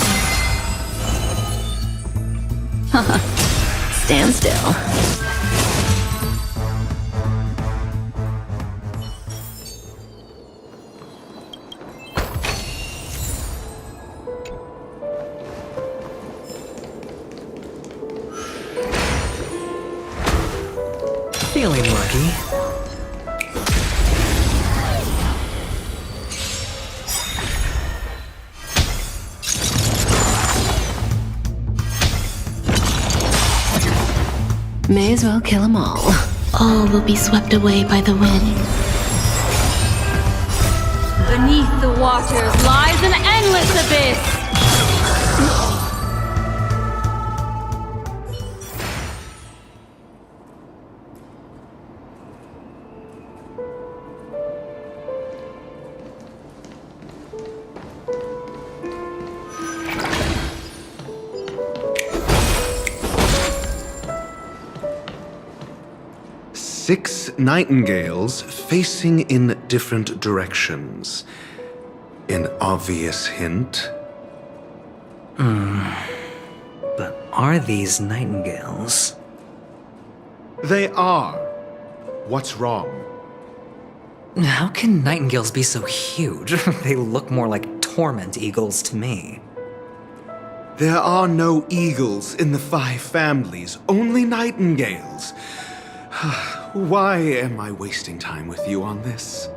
Stand still. Feeling lucky. May as well kill them all. All will be swept away by the wind. Beneath the waters lies an endless abyss! Six nightingales facing in different directions. An obvious hint. But are these nightingales? They are. What's wrong? How can nightingales be so huge? They look more like torment eagles to me. There are no eagles in the 5 families, only nightingales. Why am I wasting time with you on this?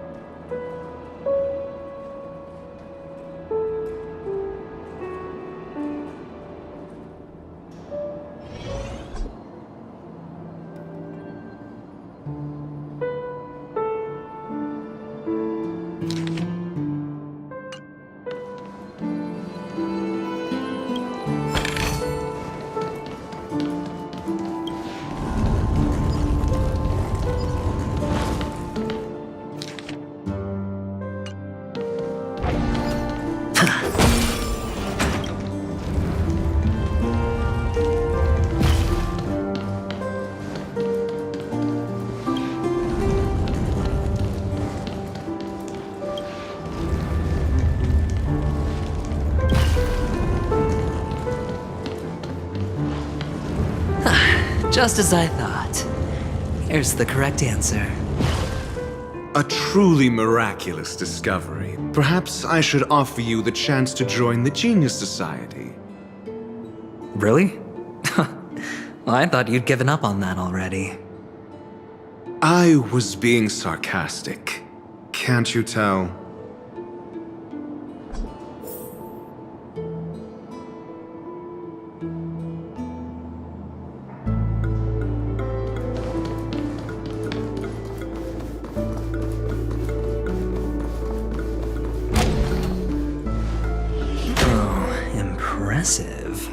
Just as I thought. Here's the correct answer. A truly miraculous discovery. Perhaps I should offer you the chance to join the Genius Society. Really? Well, I thought you'd given up on that already. I was being sarcastic. Can't you tell? Impressive.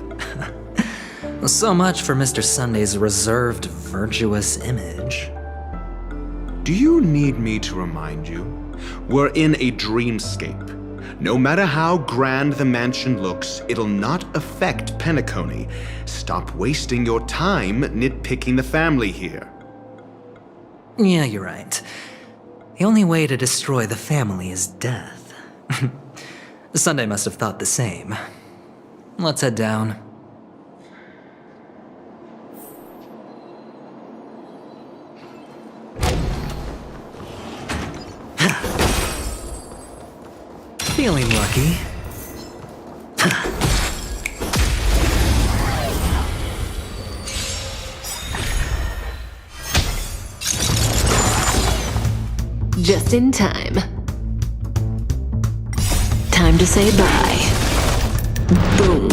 So much for Mr. Sunday's reserved, virtuous image. Do you need me to remind you? We're in a dreamscape. No matter how grand the mansion looks, it'll not affect Penacony. Stop wasting your time nitpicking the family here. Yeah, you're right. The only way to destroy the family is death. Sunday must have thought the same. Let's head down. Feeling lucky. Just in time. Time to say bye. Boom.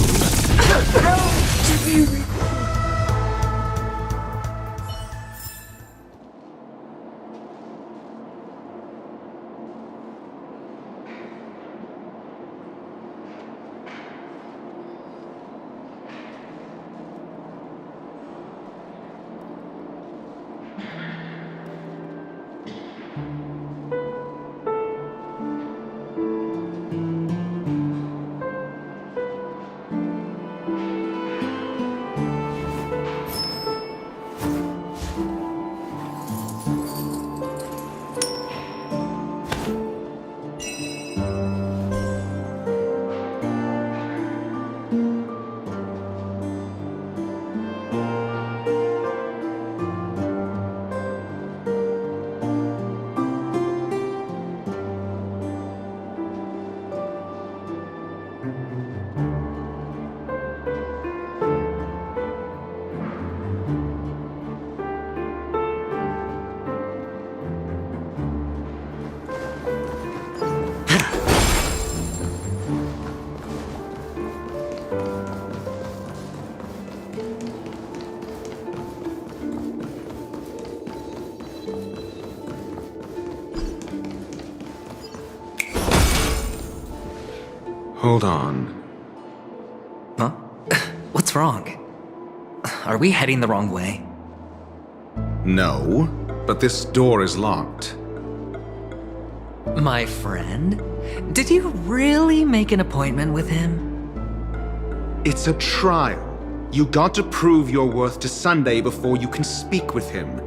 Hold on. Huh? What's wrong? Are we heading the wrong way? No, but this door is locked. My friend? Did you really make an appointment with him? It's a trial. You got to prove your worth to Sunday before you can speak with him.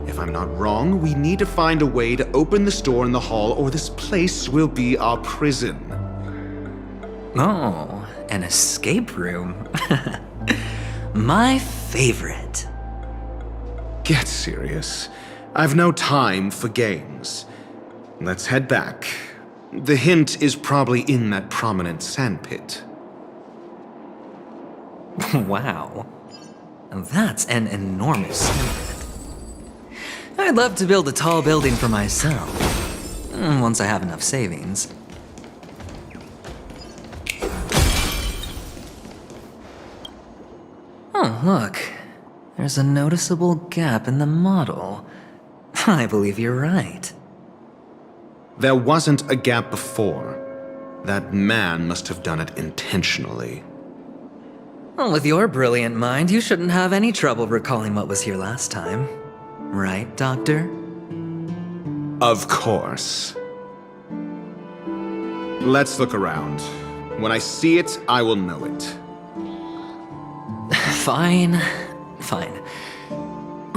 If I'm not wrong, we need to find a way to open this door in the hall, or this place will be our prison. Oh, an escape room. My favorite. Get serious. I've no time for games. Let's head back. The hint is probably in that prominent sandpit. Wow. That's an enormous sandpit. I'd love to build a tall building for myself. Once I have enough savings. Oh, look. There's a noticeable gap in the model. I believe you're right. There wasn't a gap before. That man must have done it intentionally. Well, with your brilliant mind, you shouldn't have any trouble recalling what was here last time. Right, Doctor? Of course. Let's look around. When I see it, I will know it. Fine. Fine.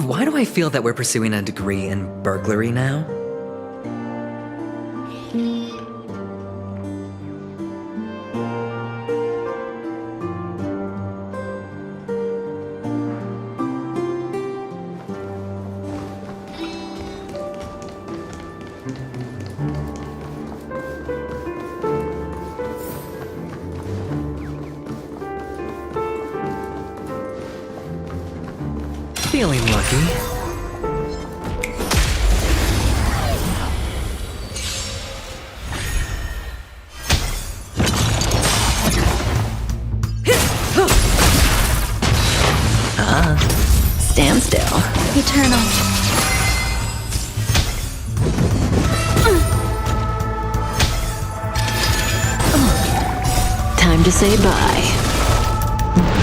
Why do I feel that we're pursuing a degree in burglary now? Feeling lucky. Stand still. Eternal. Time to say bye.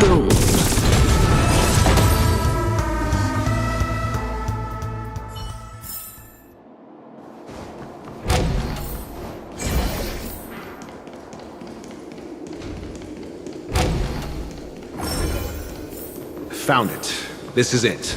Boom. Found it. This is it.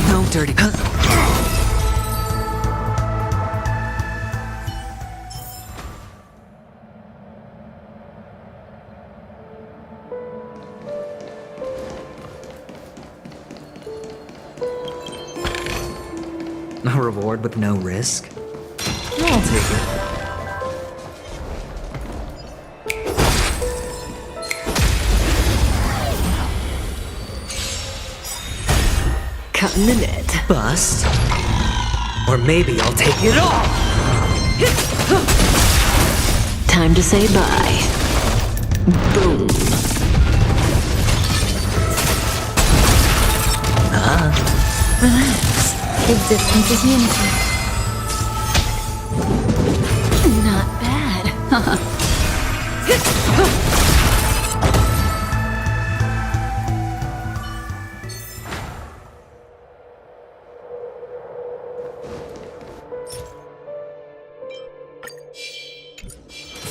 No dirty. A reward with no risk? I'll take it. Cutting the net. Bust. Or maybe I'll take it all! Time to say bye. Boom. Relax. Existence is unity. Not bad.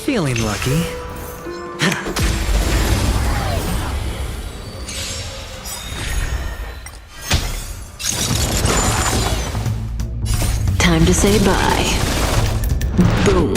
Feeling lucky. Time to say bye. Boom.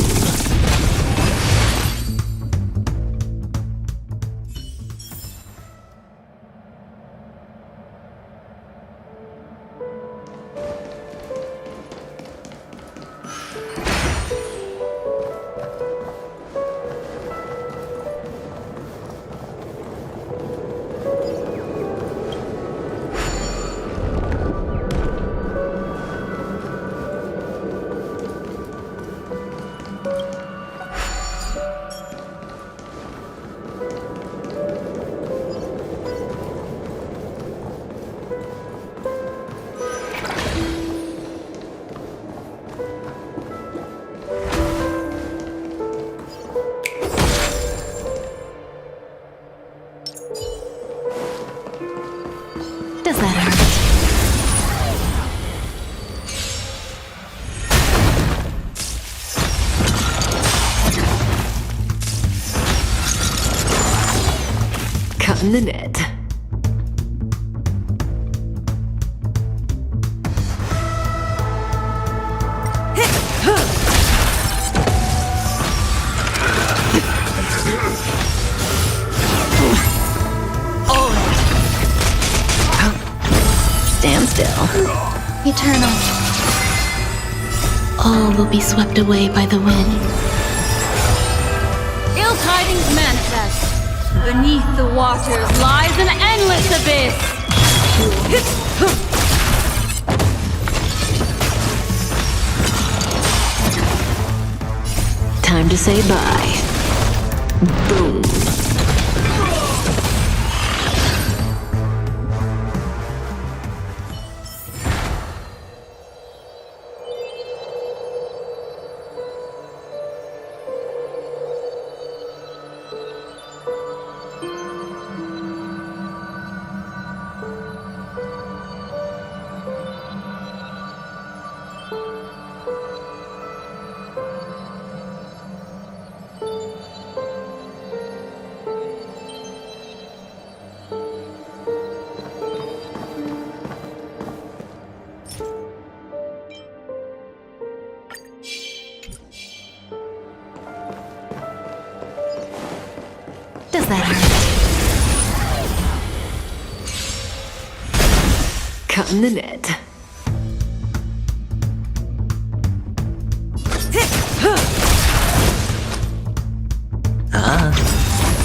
Does that hurt? Cutting the net. Stand still. Eternal. All will be swept away by the wind. Ill tidings manifest. Beneath the waters lies an endless abyss. Time to say bye. Boom. does that hurt? Cutting the net.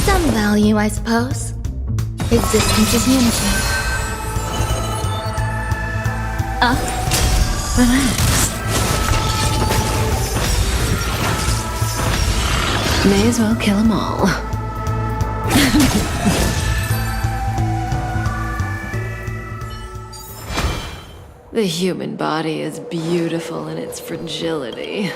Some value, I suppose. Existence is unity. Relax. May as well kill them all. The human body is beautiful in its fragility.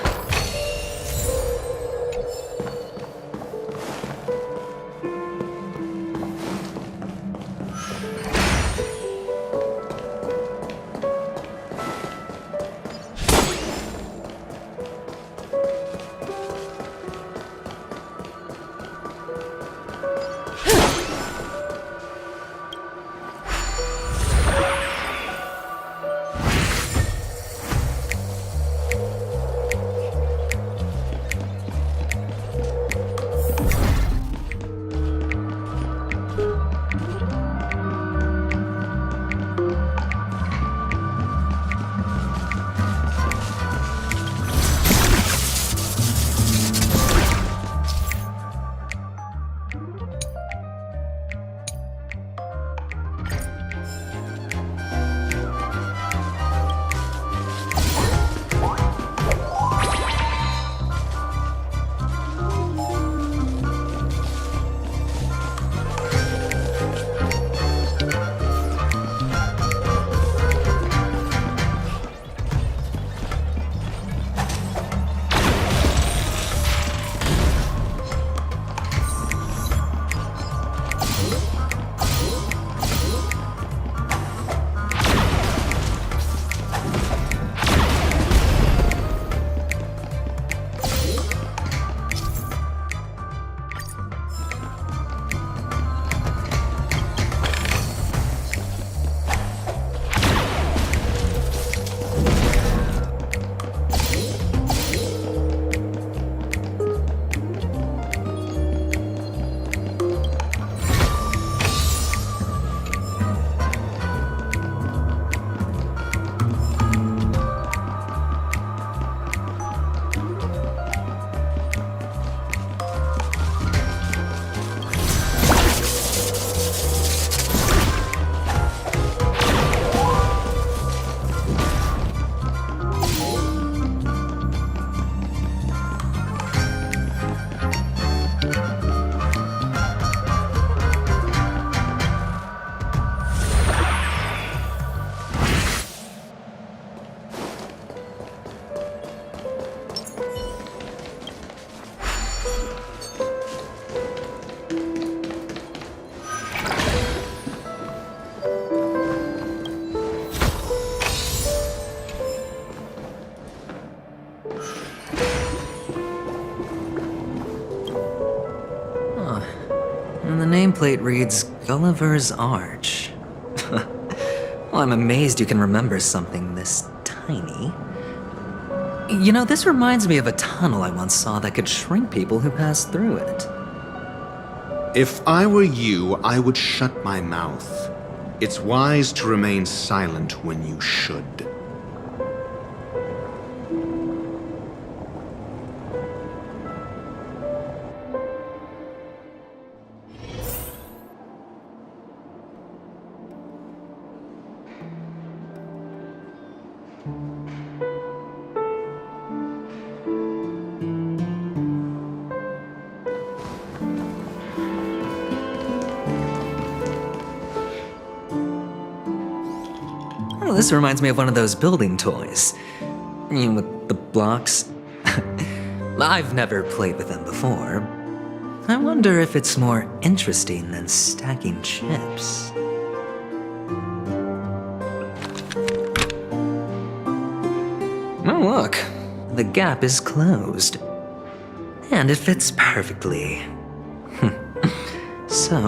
And the nameplate reads Gulliver's Arch. Well, I'm amazed you can remember something this tiny. You know, this reminds me of a tunnel I once saw that could shrink people who passed through it. If I were you, I would shut my mouth. It's wise to remain silent when you should. Oh, this reminds me of one of those building toys. You know, with the blocks. I've never played with them before. I wonder if it's more interesting than stacking chips. Oh, look. The gap is closed. And it fits perfectly. So,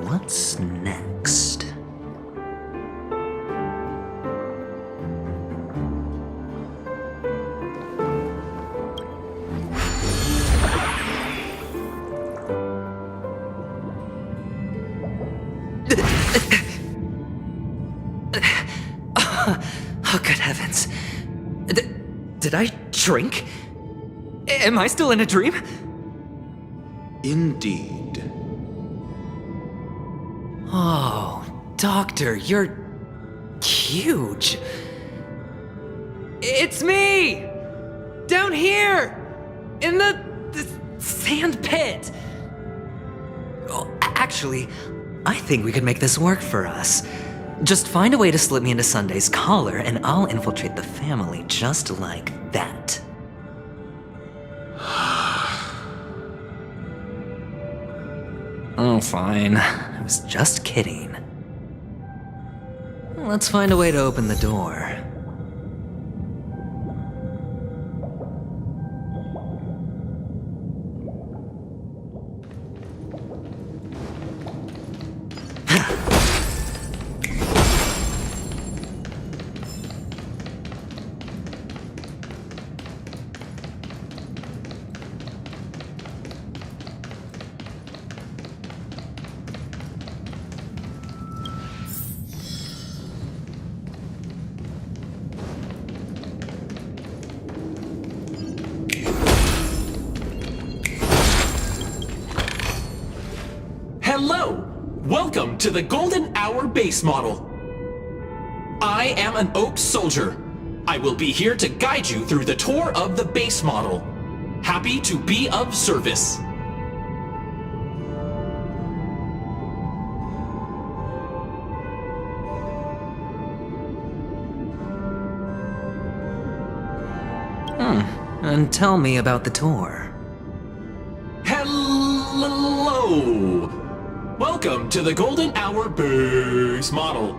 what's next? Oh, good heavens. Did I drink? Am I still in a dream? Indeed. Oh, Doctor, you're huge. It's me! Down here! In the sand pit! Oh, actually, I think we could make this work for us. Just find a way to slip me into Sunday's collar, and I'll infiltrate the family just like that. Oh, fine. I was just kidding. Let's find a way to open the door. Hello! Welcome to the Golden Hour base model. I am an Oak Soldier. I will be here to guide you through the tour of the base model. Happy to be of service. And tell me about the tour. Hello! Welcome to the Golden Hour base model.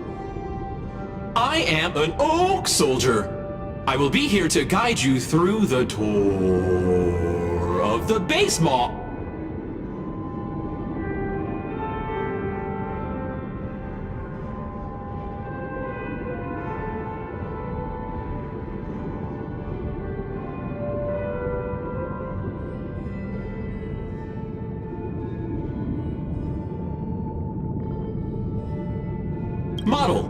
I am an Oak Soldier. I will be here to guide you through the tour of the base model. Model,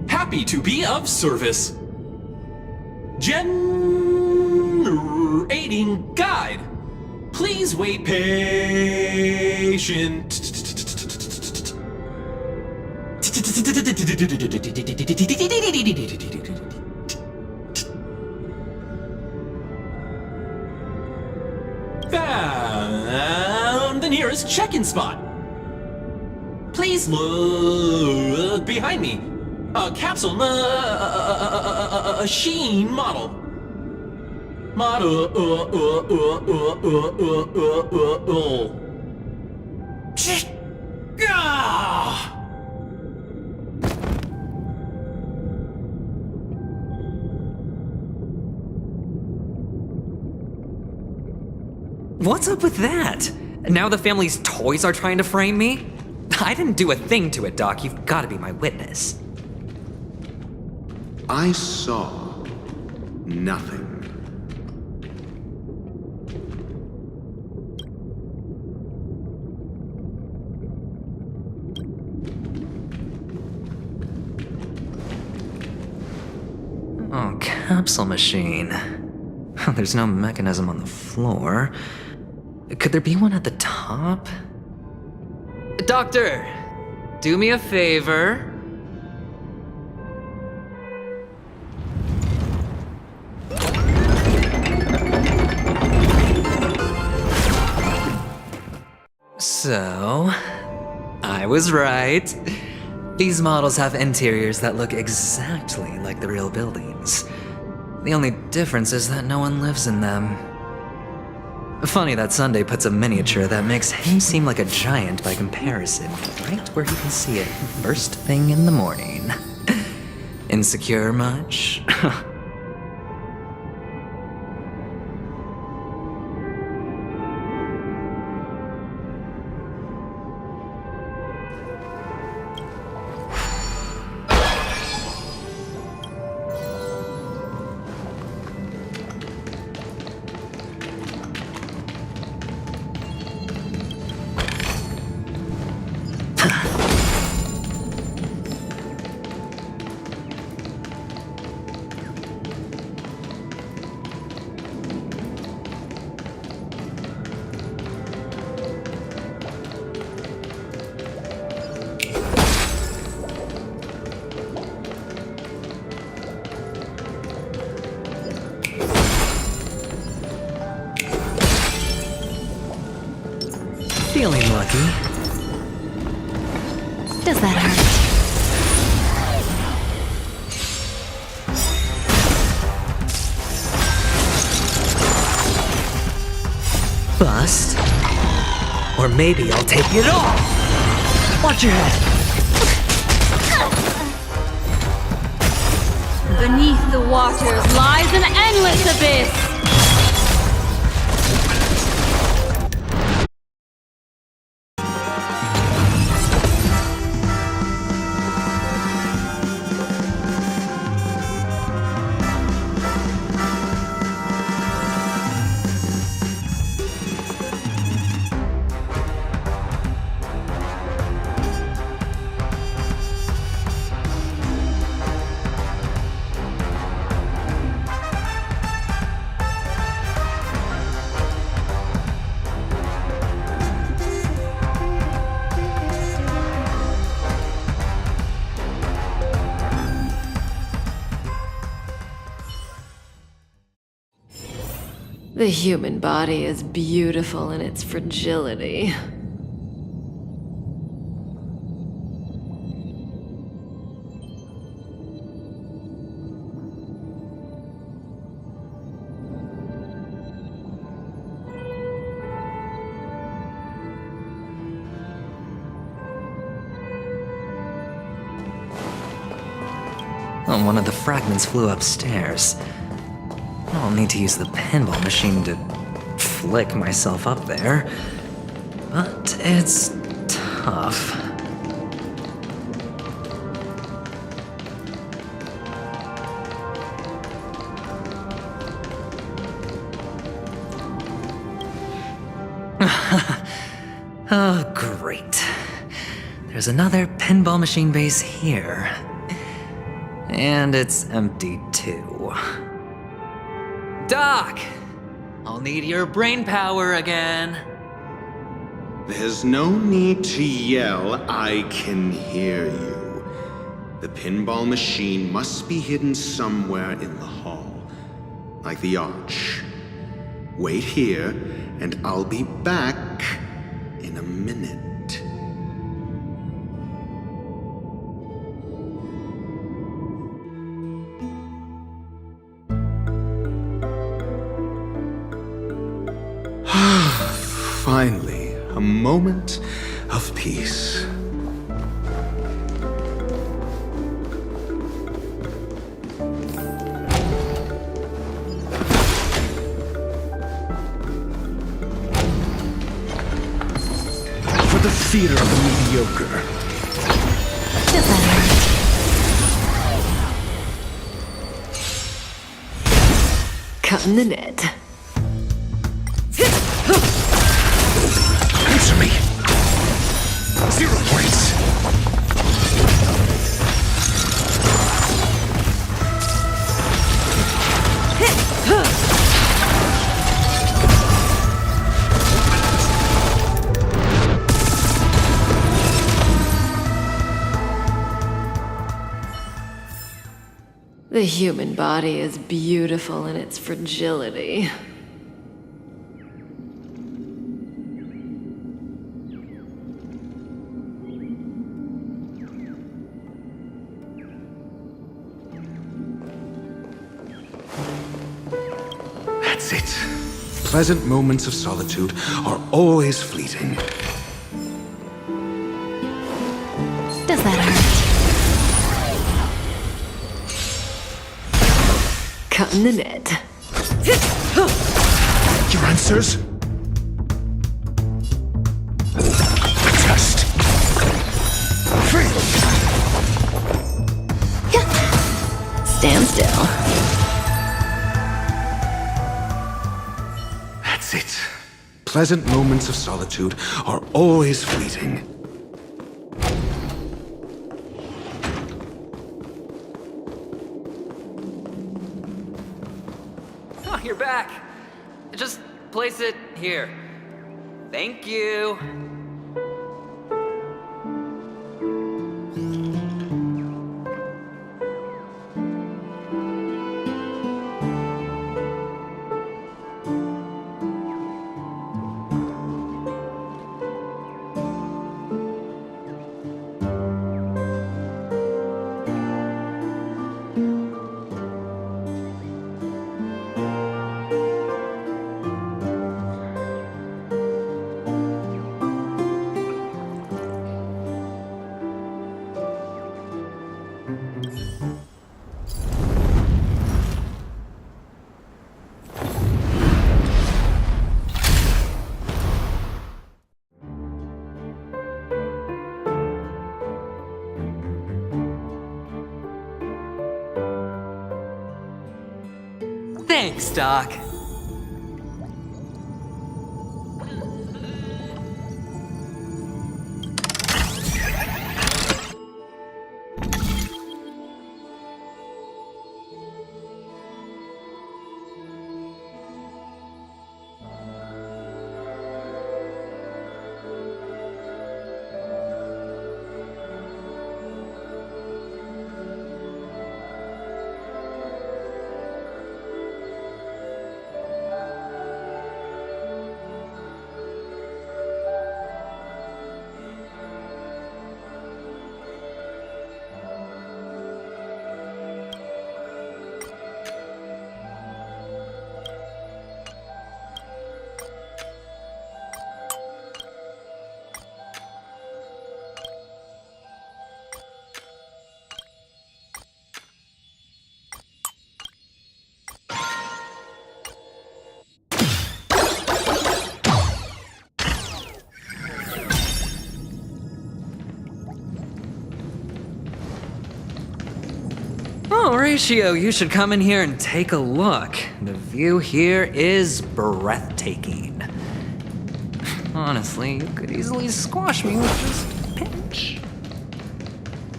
happy to be of service. Generating guide. Please wait patient. Found the nearest check-in spot. Please look behind me. A capsule machine model. What's up with that? Now the family's toys are trying to frame me? I didn't do a thing to it, Doc. You've got to be my witness. I saw nothing. Oh, capsule machine. There's no mechanism on the floor. Could there be one at the top? Doctor, do me a favor. So, I was right. These models have interiors that look exactly like the real buildings. The only difference is that no one lives in them. Funny that Sunday puts a miniature that makes him seem like a giant by comparison, right where he can see it first thing in the morning. Insecure much? lucky. Does that hurt? Bust. Or maybe I'll take it all! Watch your head! Beneath the waters lies an endless abyss! The human body is beautiful in its fragility. Oh, one of the fragments flew upstairs. I'll need to use the pinball machine to flick myself up there. But it's tough. Oh, great. There's another pinball machine base here. And it's empty too. Doc! I'll need your brain power again. There's no need to yell, I can hear you. The pinball machine must be hidden somewhere in the hall, like the arch. Wait here, and I'll be back in a minute. Finally, a moment of peace. For the theater of the mediocre. Does that hurt? Cutting the net. Answer me! 0 points! The human body is beautiful in its fragility. That's it. Pleasant moments of solitude are always fleeting. Does that hurt? Cutting the net. Your answers? Test. Fail. Stand still. That's it. Pleasant moments of solitude are always fleeting. Oh, you're back. Just place it here. Thank you. Thanks, Doc. Oh, Horatio, you should come in here and take a look. The view here is breathtaking. Honestly, you could easily squash me with just a pinch.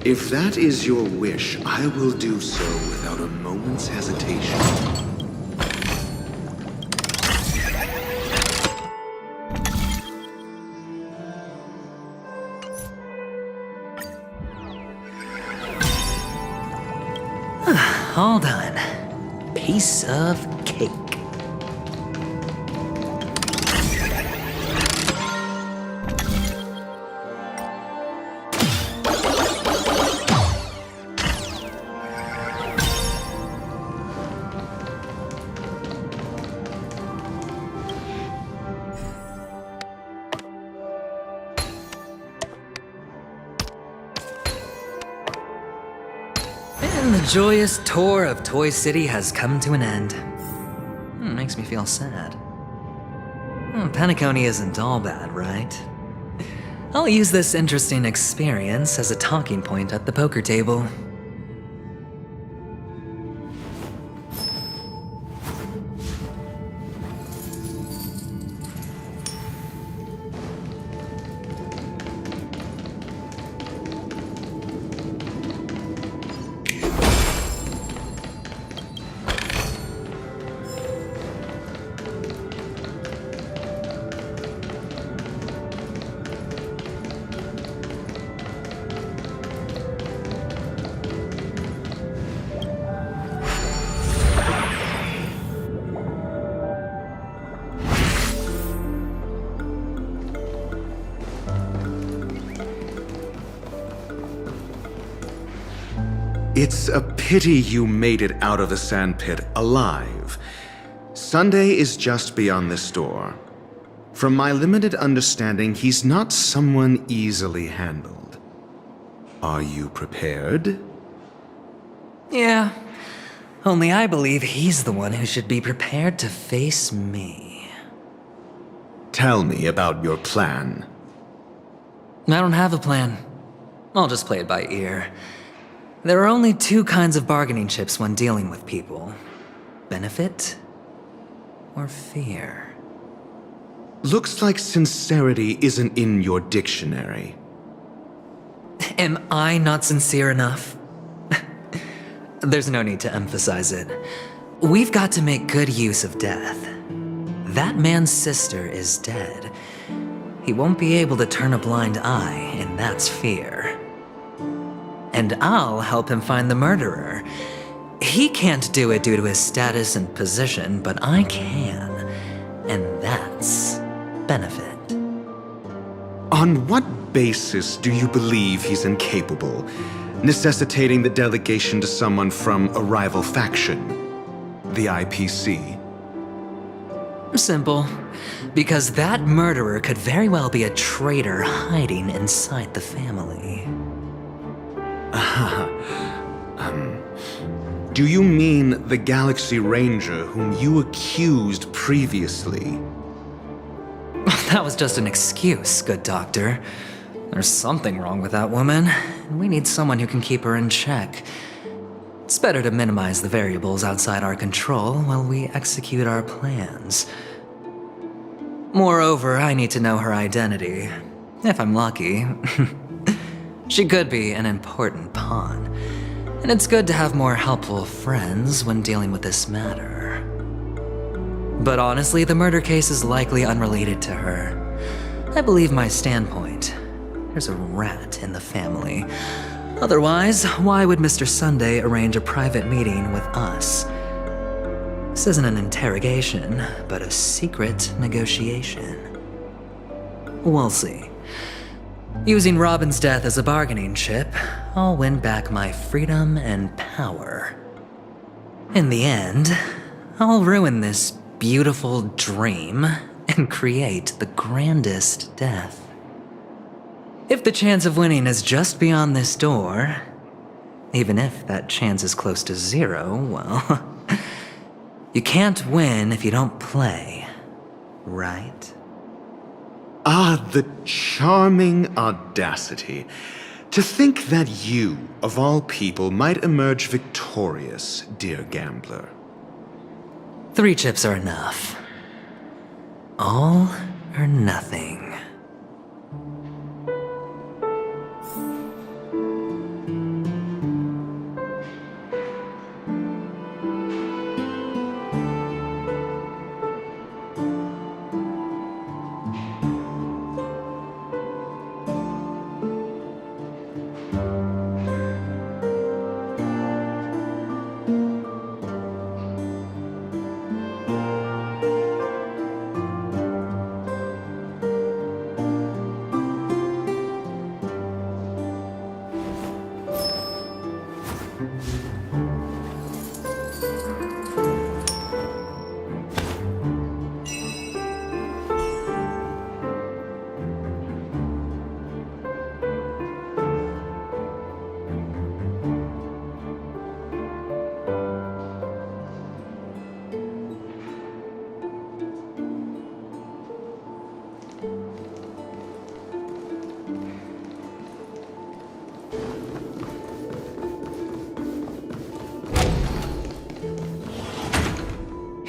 If that is your wish, I will do so without a moment's hesitation. All done. Piece of cake. And the joyous tour of Toy City has come to an end. Makes me feel sad. Penacony isn't all bad, right? I'll use this interesting experience as a talking point at the poker table. It's a pity you made it out of the sandpit alive. Sunday is just beyond this door. From my limited understanding, he's not someone easily handled. Are you prepared? Yeah, only I believe he's the one who should be prepared to face me. Tell me about your plan. I don't have a plan. I'll just play it by ear. There are only two kinds of bargaining chips when dealing with people. Benefit or fear. Looks like sincerity isn't in your dictionary. Am I not sincere enough? There's no need to emphasize it. We've got to make good use of death. That man's sister is dead. He won't be able to turn a blind eye, and that's fear. And I'll help him find the murderer. He can't do it due to his status and position, but I can. And that's benefit. On what basis do you believe he's incapable, necessitating the delegation to someone from a rival faction? The IPC? Simple. Because that murderer could very well be a traitor hiding inside the family. Do you mean the Galaxy Ranger whom you accused previously? That was just an excuse, good doctor. There's something wrong with that woman, and we need someone who can keep her in check. It's better to minimize the variables outside our control while we execute our plans. Moreover, I need to know her identity. If I'm lucky. She could be an important pawn, and it's good to have more helpful friends when dealing with this matter. But honestly, the murder case is likely unrelated to her. I believe my standpoint. There's a rat in the family. Otherwise, why would Mr. Sunday arrange a private meeting with us? This isn't an interrogation, but a secret negotiation. We'll see. Using Robin's death as a bargaining chip, I'll win back my freedom and power. In the end, I'll ruin this beautiful dream and create the grandest death. If the chance of winning is just beyond this door, even if that chance is close to zero, well, you can't win if you don't play, right? Ah, the charming audacity. To think that you, of all people, might emerge victorious, dear gambler. 3 chips are enough. All or nothing.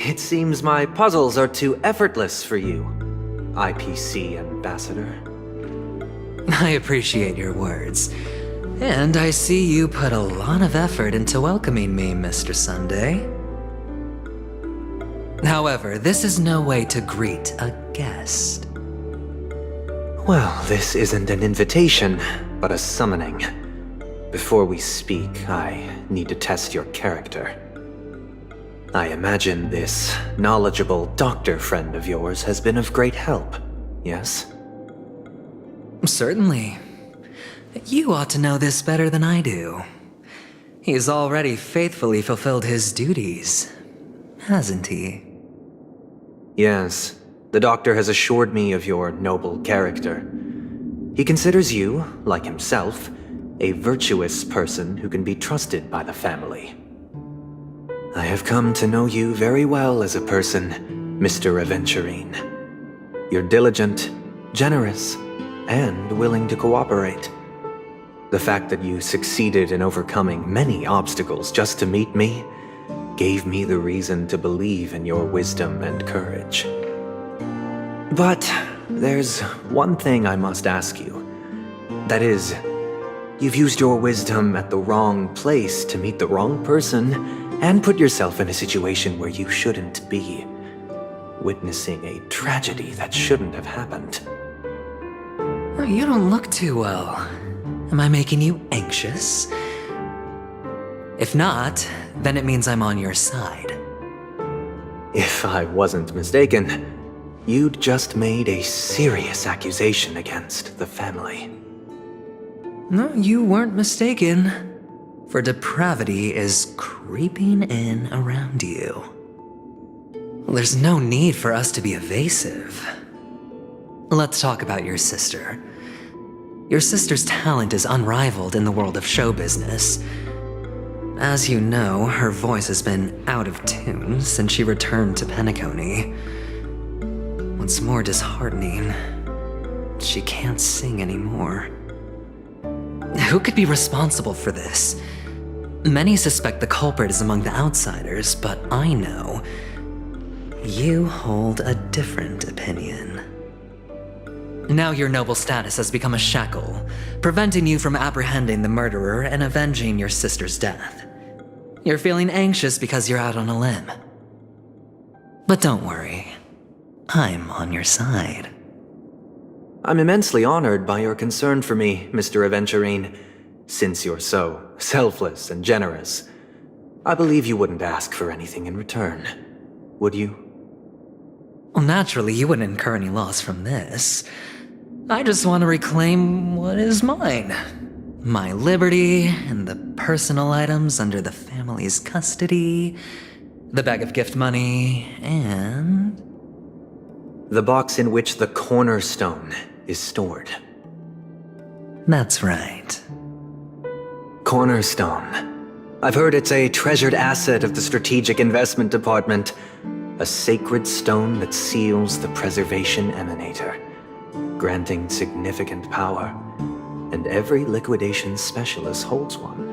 It seems my puzzles are too effortless for you, IPC Ambassador. I appreciate your words. And I see you put a lot of effort into welcoming me, Mr. Sunday. However, this is no way to greet a guest. Well, this isn't an invitation, but a summoning. Before we speak, I need to test your character. I imagine this knowledgeable doctor friend of yours has been of great help, yes? Certainly. You ought to know this better than I do. He's already faithfully fulfilled his duties, hasn't he? Yes, the doctor has assured me of your noble character. He considers you, like himself, a virtuous person who can be trusted by the family. I have come to know you very well as a person, Mr. Aventurine. You're diligent, generous, and willing to cooperate. The fact that you succeeded in overcoming many obstacles just to meet me gave me the reason to believe in your wisdom and courage. But there's one thing I must ask you. That is, you've used your wisdom at the wrong place to meet the wrong person and put yourself in a situation where you shouldn't be, witnessing a tragedy that shouldn't have happened. You don't look too well. Am I making you anxious? If not, then it means I'm on your side. If I wasn't mistaken, you'd just made a serious accusation against the family. No, you weren't mistaken. For depravity is creeping in around you. There's no need for us to be evasive. Let's talk about your sister. Your sister's talent is unrivaled in the world of show business. As you know, her voice has been out of tune since she returned to Penacony. What's more disheartening, she can't sing anymore. Who could be responsible for this? Many suspect the culprit is among the outsiders, but I know you hold a different opinion. Now your noble status has become a shackle, preventing you from apprehending the murderer and avenging your sister's death. You're feeling anxious because you're out on a limb. But don't worry, I'm on your side. I'm immensely honored by your concern for me, Mr. Aventurine. Since you're so selfless and generous, I believe you wouldn't ask for anything in return, would you? Well, naturally, you wouldn't incur any loss from this. I just want to reclaim what is mine. My liberty and the personal items under the family's custody, the bag of gift money, and... the box in which the cornerstone is stored. That's right. Cornerstone. I've heard it's a treasured asset of the Strategic Investment Department. A sacred stone that seals the Preservation Emanator, granting significant power, and every liquidation specialist holds one.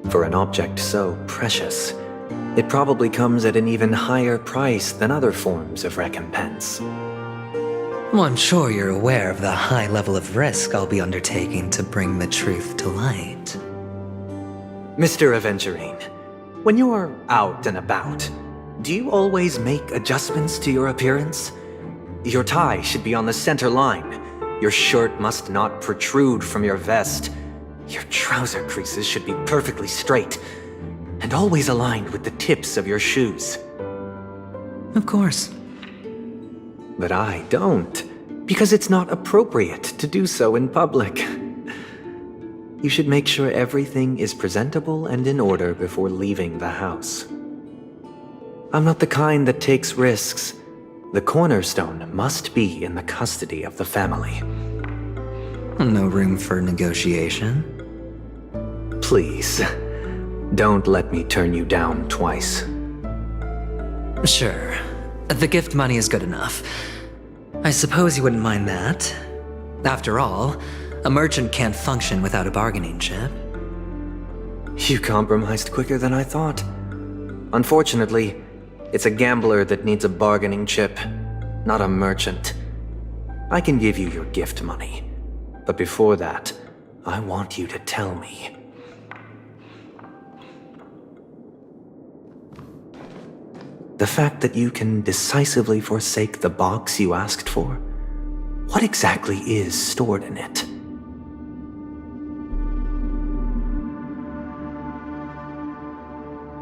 For an object so precious, it probably comes at an even higher price than other forms of recompense. Well, I'm sure you're aware of the high level of risk I'll be undertaking to bring the truth to light. Mr. Aventurine, when you're out and about, do you always make adjustments to your appearance? Your tie should be on the center line. Your shirt must not protrude from your vest. Your trouser creases should be perfectly straight, and always aligned with the tips of your shoes. Of course. But I don't, because it's not appropriate to do so in public. You should make sure everything is presentable and in order before leaving the house. I'm not the kind that takes risks. The cornerstone must be in the custody of the family. No room for negotiation? Please, don't let me turn you down twice. Sure. The gift money is good enough. I suppose you wouldn't mind that. After all, a merchant can't function without a bargaining chip. You compromised quicker than I thought. Unfortunately, it's a gambler that needs a bargaining chip, not a merchant. I can give you your gift money, but before that, I want you to tell me. The fact that you can decisively forsake the box you asked for, what exactly is stored in it?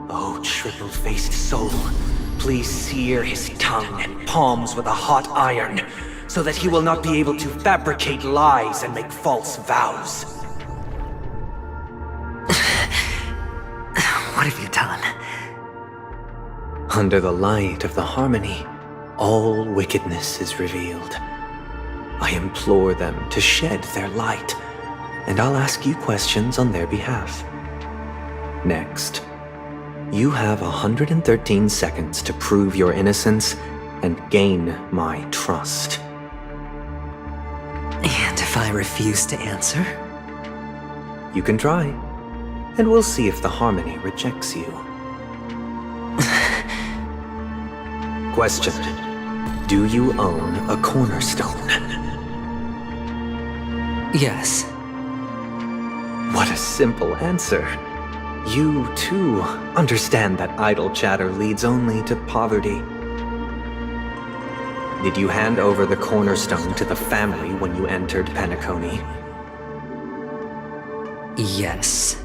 Oh, triple-faced soul, please sear his tongue and palms with a hot iron, so that he will not be able to fabricate lies and make false vows. What have you done? Under the light of the harmony, all wickedness is revealed. I implore them to shed their light, and I'll ask you questions on their behalf. Next, you have 113 seconds to prove your innocence and gain my trust. And if I refuse to answer? You can try, and we'll see if the harmony rejects you. Question: do you own a cornerstone? Yes. What a simple answer. You, too, understand that idle chatter leads only to poverty. Did you hand over the cornerstone to the family when you entered Penacony? Yes.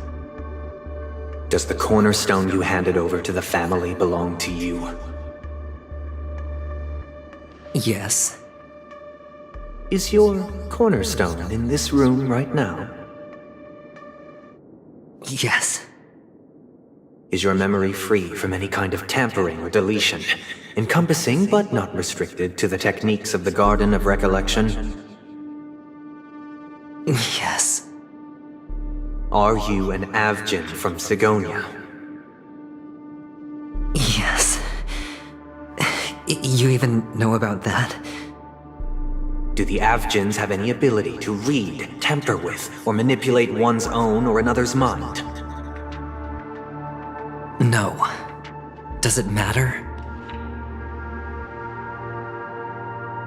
Does the cornerstone you handed over to the family belong to you? Yes. Is your cornerstone in this room right now? Yes. Is your memory free from any kind of tampering or deletion, encompassing but not restricted to the techniques of the Garden of Recollection? Yes. Are you an Avgin from Sigonia? Yes. You even know about that? Do the Avgins have any ability to read, tamper with, or manipulate one's own or another's mind? No. Does it matter?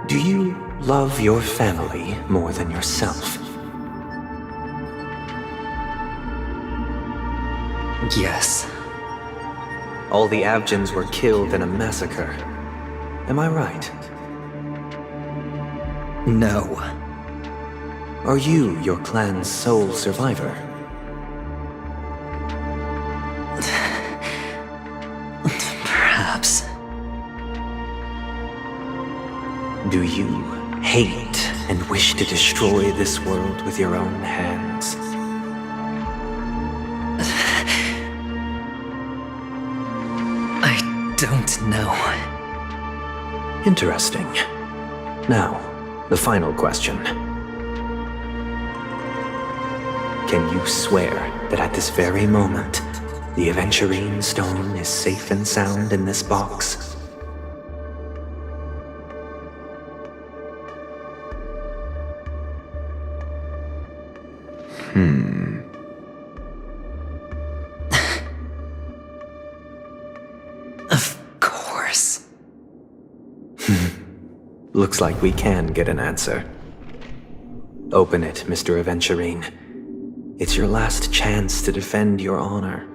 Do you love your family more than yourself? Yes. All the Avgens were killed in a massacre. Am I right? No. Are you your clan's sole survivor? Perhaps. Do you hate and wish to destroy this world with your own hands? I don't know. Interesting. Now, the final question. Can you swear that at this very moment, the Aventurine stone is safe and sound in this box? Of course. Looks like we can get an answer. Open it, Mr. Aventurine. It's your last chance to defend your honor.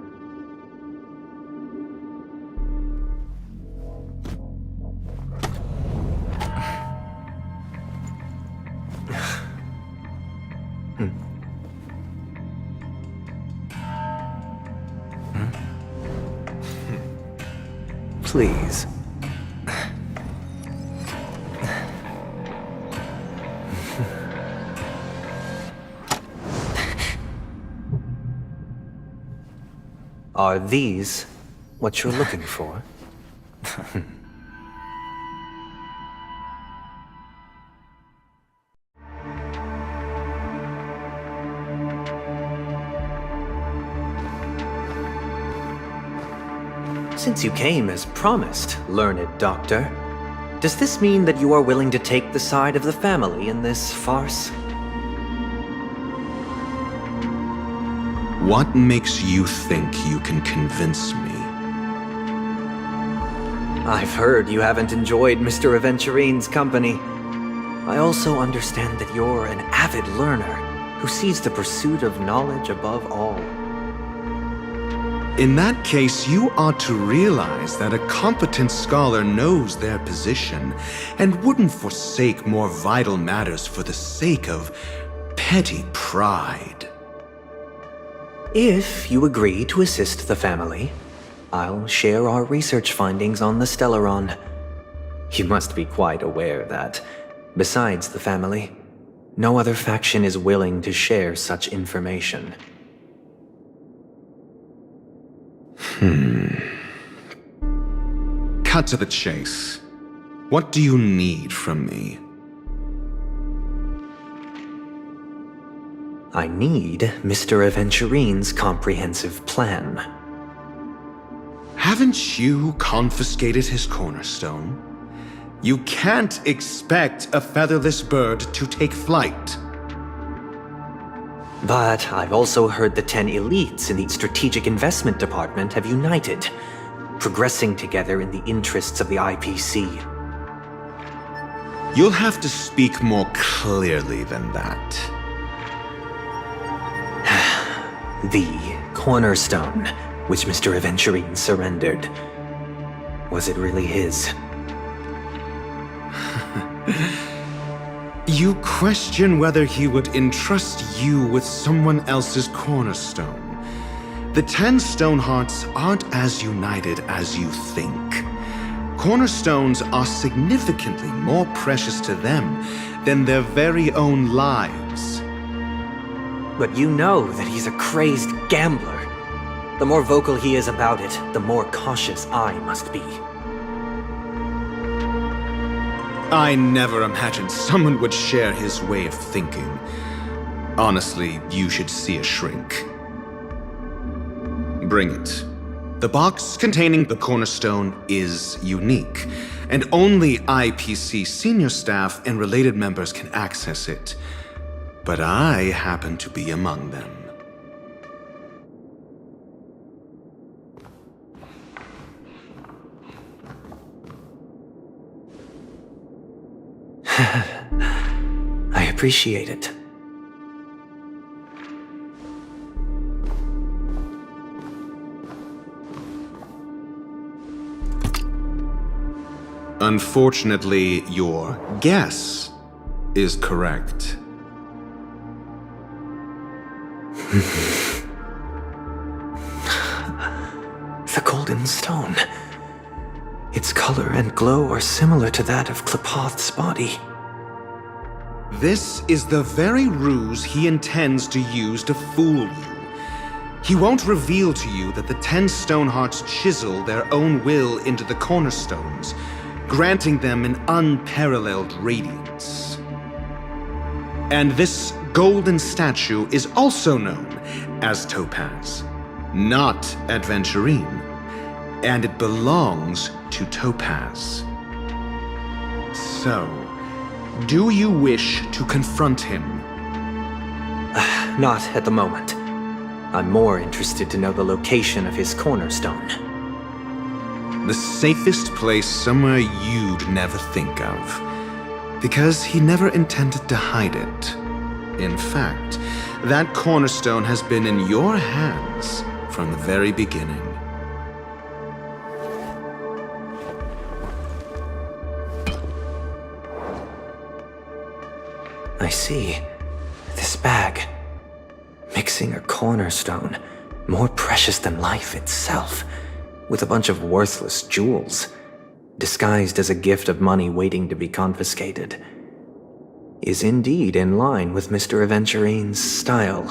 Please. Are these what you're looking for? Since you came as promised, learned doctor, does this mean that you are willing to take the side of the family in this farce? What makes you think you can convince me? I've heard you haven't enjoyed Mr. Aventurine's company. I also understand that you're an avid learner who sees the pursuit of knowledge above all. In that case, you ought to realize that a competent scholar knows their position and wouldn't forsake more vital matters for the sake of petty pride. If you agree to assist the family, I'll share our research findings on the Stellaron. You must be quite aware that, besides the family, no other faction is willing to share such information. Cut to the chase. What do you need from me? I need Mr. Aventurine's comprehensive plan. Haven't you confiscated his cornerstone? You can't expect a featherless bird to take flight. But I've also heard the 10 elites in the Strategic Investment Department have united, progressing together in the interests of the IPC. You'll have to speak more clearly than that. The cornerstone, which Mr. Aventurine surrendered. Was it really his? You question whether he would entrust you with someone else's cornerstone. The 10 Stonehearts aren't as united as you think. Cornerstones are significantly more precious to them than their very own lives. But you know that he's a crazed gambler. The more vocal he is about it, the more cautious I must be. I never imagined someone would share his way of thinking. Honestly, you should see a shrink. Bring it. The box containing the cornerstone is unique, and only IPC senior staff and related members can access it. But I happen to be among them. appreciate it. Unfortunately, your guess is correct. The golden stone. Its color and glow are similar to that of Klepoth's body. This is the very ruse he intends to use to fool you. He won't reveal to you that the 10 Stonehearts chisel their own will into the cornerstones, granting them an unparalleled radiance. And this golden statue is also known as Topaz, not Adventurine, and it belongs to Topaz. So, do you wish to confront him? Not at the moment. I'm more interested to know the location of his cornerstone. The safest place somewhere you'd never think of. Because he never intended to hide it. In fact, that cornerstone has been in your hands from the very beginning. I see. This bag. Mixing a cornerstone, more precious than life itself, with a bunch of worthless jewels, disguised as a gift of money waiting to be confiscated, is indeed in line with Mr. Aventurine's style.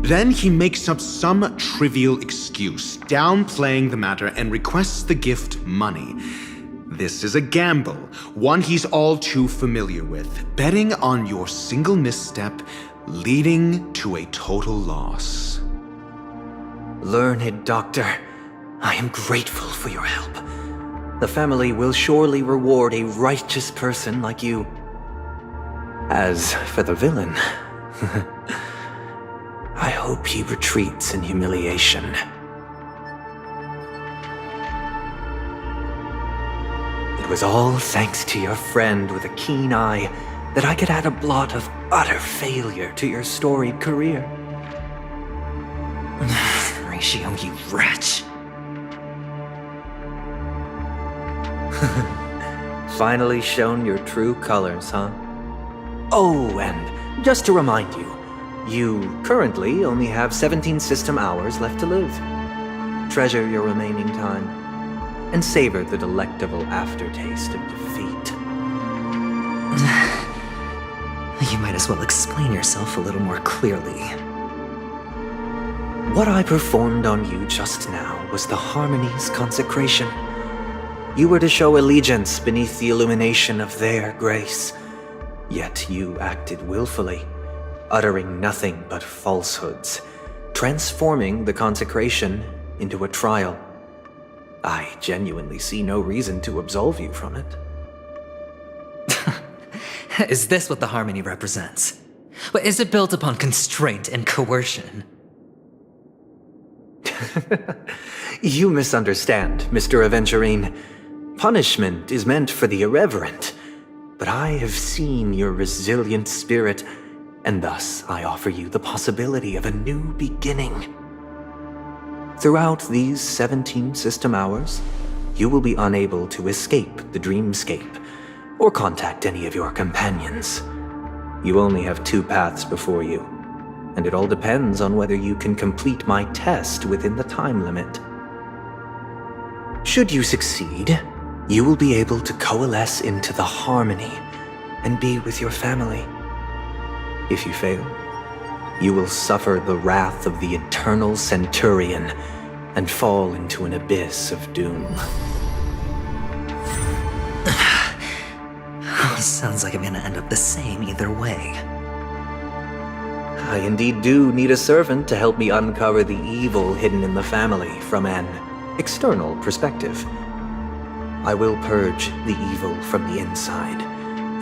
Then he makes up some trivial excuse, downplaying the matter, and requests the gift money. This is a gamble, one he's all too familiar with, betting on your single misstep, leading to a total loss. Learned Doctor, I am grateful for your help. The family will surely reward a righteous person like you. As for the villain, I hope he retreats in humiliation. It was all thanks to your friend with a keen eye that I could add a blot of utter failure to your storied career. Ratio, you wretch. Finally shown your true colors, huh? Oh, and just to remind you, you currently only have 17 system hours left to live. Treasure your remaining time, and savor the delectable aftertaste of defeat. You might as well explain yourself a little more clearly. What I performed on you just now was the Harmony's consecration. You were to show allegiance beneath the illumination of their grace. Yet you acted willfully, uttering nothing but falsehoods, transforming the consecration into a trial. I genuinely see no reason to absolve you from it. Is this what the Harmony represents? But is it built upon constraint and coercion? You misunderstand, Mr. Aventurine. Punishment is meant for the irreverent, but I have seen your resilient spirit, and thus I offer you the possibility of a new beginning. Throughout these 17 system hours, you will be unable to escape the dreamscape, or contact any of your companions. You only have 2 paths before you, and it all depends on whether you can complete my test within the time limit. Should you succeed, you will be able to coalesce into the Harmony and be with your family. If you fail, you will suffer the wrath of the eternal Centurion and fall into an abyss of doom. Sounds like I'm gonna end up the same either way. I indeed do need a servant to help me uncover the evil hidden in the family from an external perspective. I will purge the evil from the inside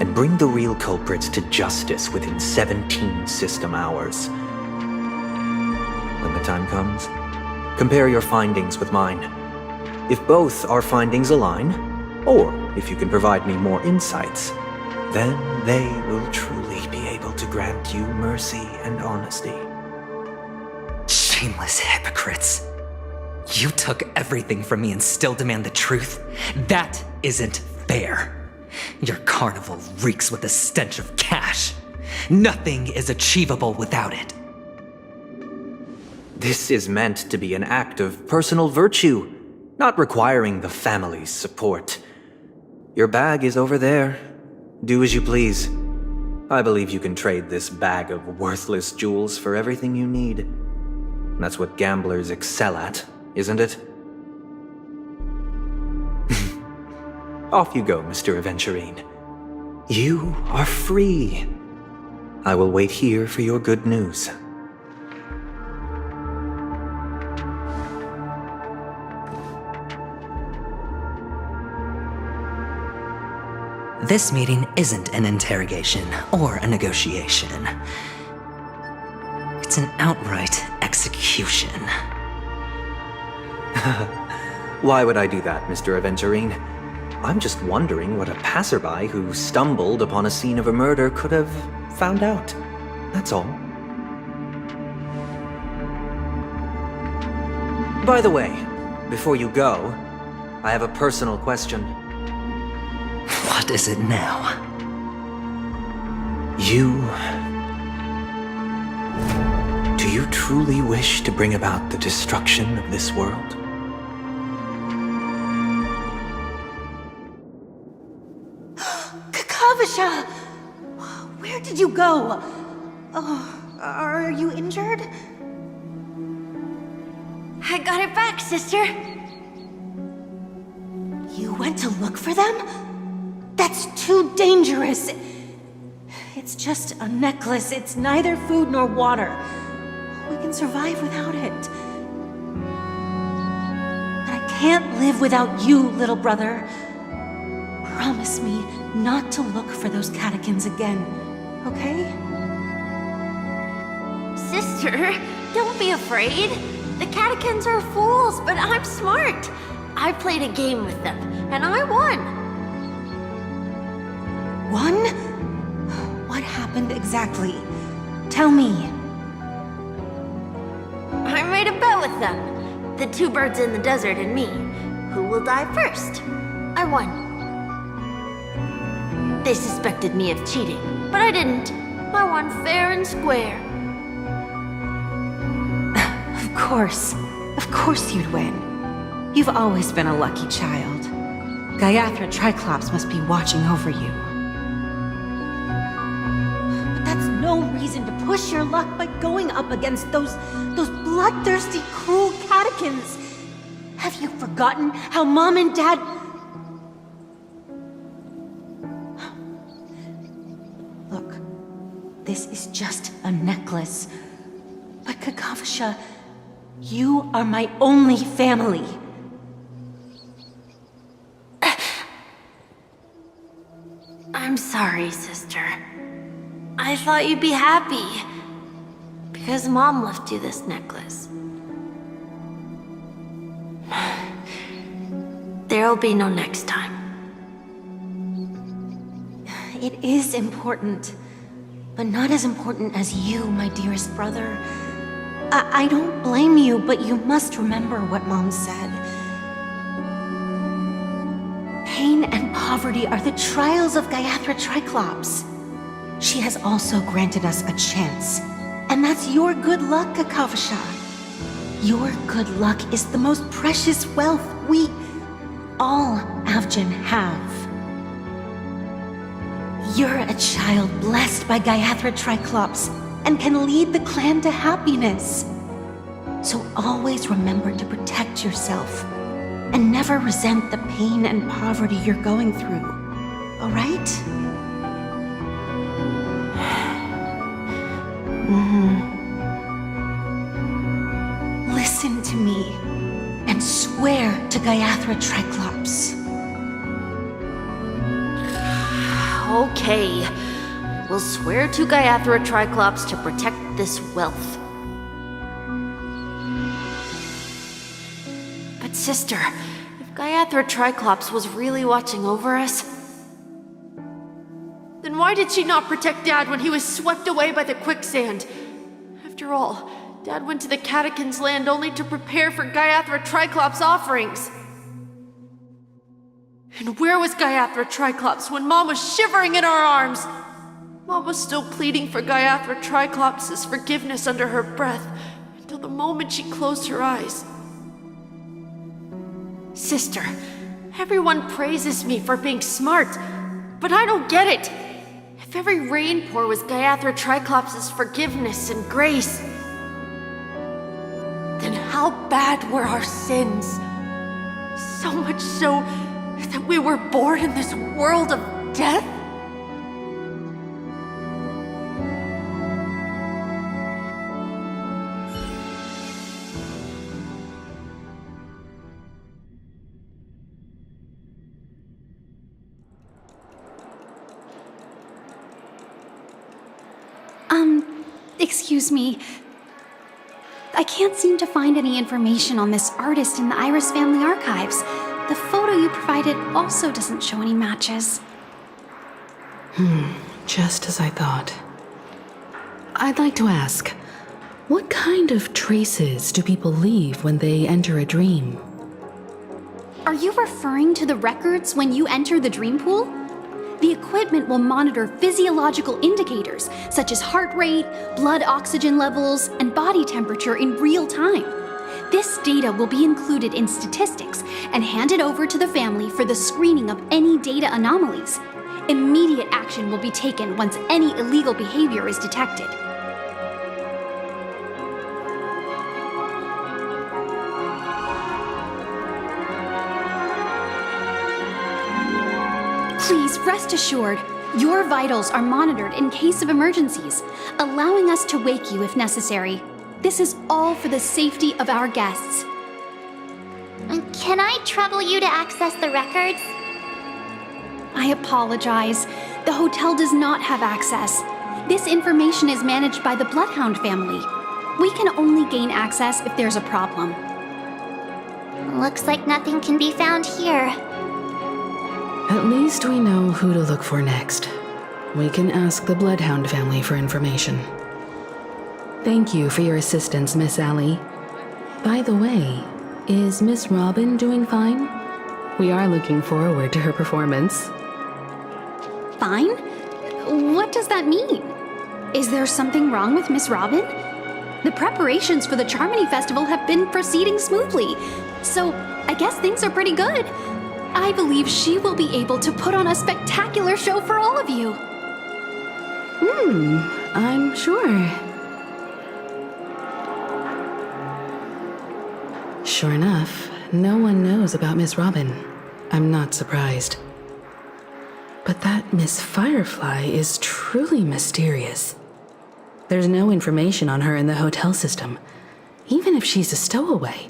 and bring the real culprits to justice within 17 system hours. When the time comes, compare your findings with mine. If both our findings align, or if you can provide me more insights, then they will truly be able to grant you mercy and honesty. Shameless hypocrites. You took everything from me and still demand the truth? That isn't fair. Your carnival reeks with the stench of cash. Nothing is achievable without it. This is meant to be an act of personal virtue, not requiring the family's support. Your bag is over there. Do as you please. I believe you can trade this bag of worthless jewels for everything you need. That's what gamblers excel at, isn't it? Off you go, Mr. Aventurine. You are free. I will wait here for your good news. This meeting isn't an interrogation or a negotiation. It's an outright execution. Why would I do that, Mr. Aventurine? I'm just wondering what a passerby who stumbled upon a scene of a murder could have found out. That's all. By the way, before you go, I have a personal question. What is it now? Do you truly wish to bring about the destruction of this world? Kakavasha! Where did you go? Oh, are you injured? I got it back, sister. You went to look for them? That's too dangerous. It's just a necklace. It's neither food nor water. We can survive without it. But I can't live without you, little brother. Promise me not to look for those catechins again, okay? Sister, don't be afraid. The catechins are fools, but I'm smart. I played a game with them, and I won. Won? What happened exactly? Tell me. I made a bet with them. The two birds in the desert and me. Who will die first? I won. They suspected me of cheating, but I didn't. I won fair and square. Of course you'd win. You've always been a lucky child. Gaiathra Triclops must be watching over you. But that's no reason to push your luck by going up against those bloodthirsty, cruel catechins. Have you forgotten how Mom and Dad... Look, this is just a necklace. But Kakavasha, you are my only family. I'm sorry, sister. I thought you'd be happy. Because Mom left you this necklace. There'll be no next time. It is important. But not as important as you, my dearest brother. I don't blame you, but you must remember what Mom said. Pain and poverty are the trials of Gaiathra Triclops. She has also granted us a chance. And that's your good luck, Kakavasha. Your good luck is the most precious wealth we, all Avgin, have. You're a child blessed by Gaiathra Triclops and can lead the clan to happiness. So always remember to protect yourself and never resent the pain and poverty you're going through. All right? Listen to me and swear to Gaiathra Triclops. Okay. We'll swear to Gaiathra Triclops to protect this wealth. But sister, if Gaiathra Triclops was really watching over us, Then why did she not protect Dad when he was swept away by the quicksand? After all, Dad went to the Catechins' land only to prepare for Gaiathra Triclops' offerings. And where was Gaiathra Triclops when Mom was shivering in our arms? Mom was still pleading for Gaiathra Triclops' forgiveness under her breath until the moment she closed her eyes. Sister, everyone praises me for being smart, but I don't get it. If every rain pour was Gaiathra Triclops' forgiveness and grace, then how bad were our sins? So much so that we were born in this world of death? Excuse me. I can't seem to find any information on this artist in the Iris family archives. The photo you provided also doesn't show any matches. Just as I thought. I'd like to ask, what kind of traces do people leave when they enter a dream? Are you referring to the records when you enter the dream pool? The equipment will monitor physiological indicators such as heart rate, blood oxygen levels, and body temperature in real time. This data will be included in statistics and handed over to the family for the screening of any data anomalies. Immediate action will be taken once any illegal behavior is detected. Please rest assured, your vitals are monitored in case of emergencies, allowing us to wake you if necessary. This is all for the safety of our guests. Can I trouble you to access the records? I apologize. The hotel does not have access. This information is managed by the Bloodhound family. We can only gain access if there's a problem. Looks like nothing can be found here. At least we know who to look for next. We can ask the Bloodhound family for information. Thank you for your assistance, Miss Allie. By the way, is Miss Robin doing fine? We are looking forward to her performance. Fine? What does that mean? Is there something wrong with Miss Robin? The preparations for the Charmony Festival have been proceeding smoothly, so I guess things are pretty good. I believe she will be able to put on a spectacular show for all of you. I'm sure. Sure enough, no one knows about Miss Robin. I'm not surprised. But that Miss Firefly is truly mysterious. There's no information on her in the hotel system. Even if she's a stowaway,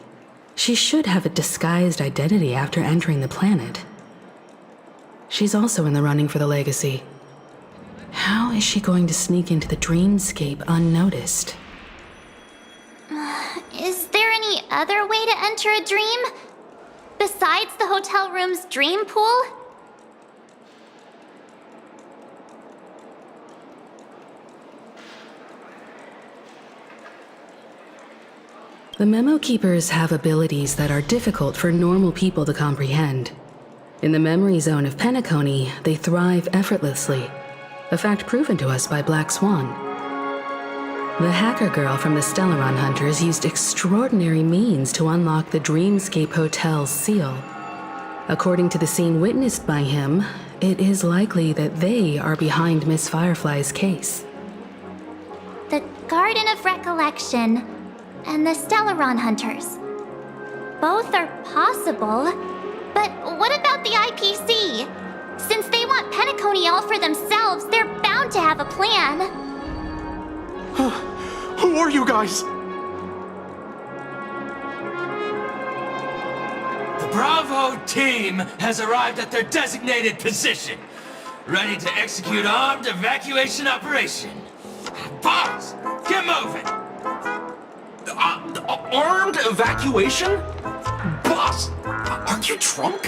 she should have a disguised identity after entering the planet. She's also in the running for the legacy. How is she going to sneak into the dreamscape unnoticed? Is there any other way to enter a dream? Besides the hotel room's dream pool? The Memo Keepers have abilities that are difficult for normal people to comprehend. In the memory zone of Penacony, they thrive effortlessly, a fact proven to us by Black Swan. The hacker girl from the Stellaron Hunters used extraordinary means to unlock the Dreamscape Hotel's seal. According to the scene witnessed by him, it is likely that they are behind Miss Firefly's case. The Garden of Recollection and the Stellaron Hunters. Both are possible, but what about the IPC? Since they want Penacony all for themselves, they're bound to have a plan. Who are you guys? The Bravo team has arrived at their designated position, ready to execute armed evacuation operation. Boss, get moving! Armed evacuation? Boss, aren't you drunk?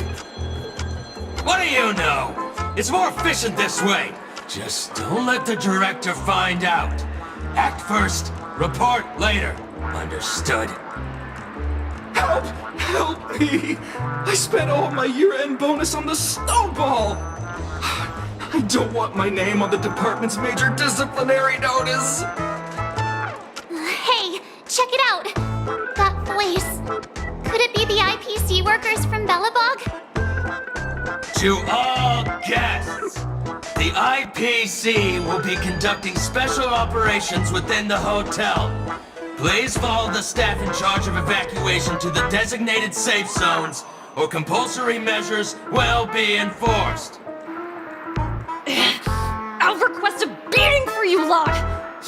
What do you know? It's more efficient this way. Just don't let the director find out. Act first, report later. Understood? Help! Help me! I spent all my year-end bonus on the snowball! I don't want my name on the department's major disciplinary notice! Hey, check it out! That voice. Could it be the IPC workers from Bellabog? To all guests, the IPC will be conducting special operations within the hotel. Please follow the staff in charge of evacuation to the designated safe zones, or compulsory measures will be enforced. I'll request a beating for you lot!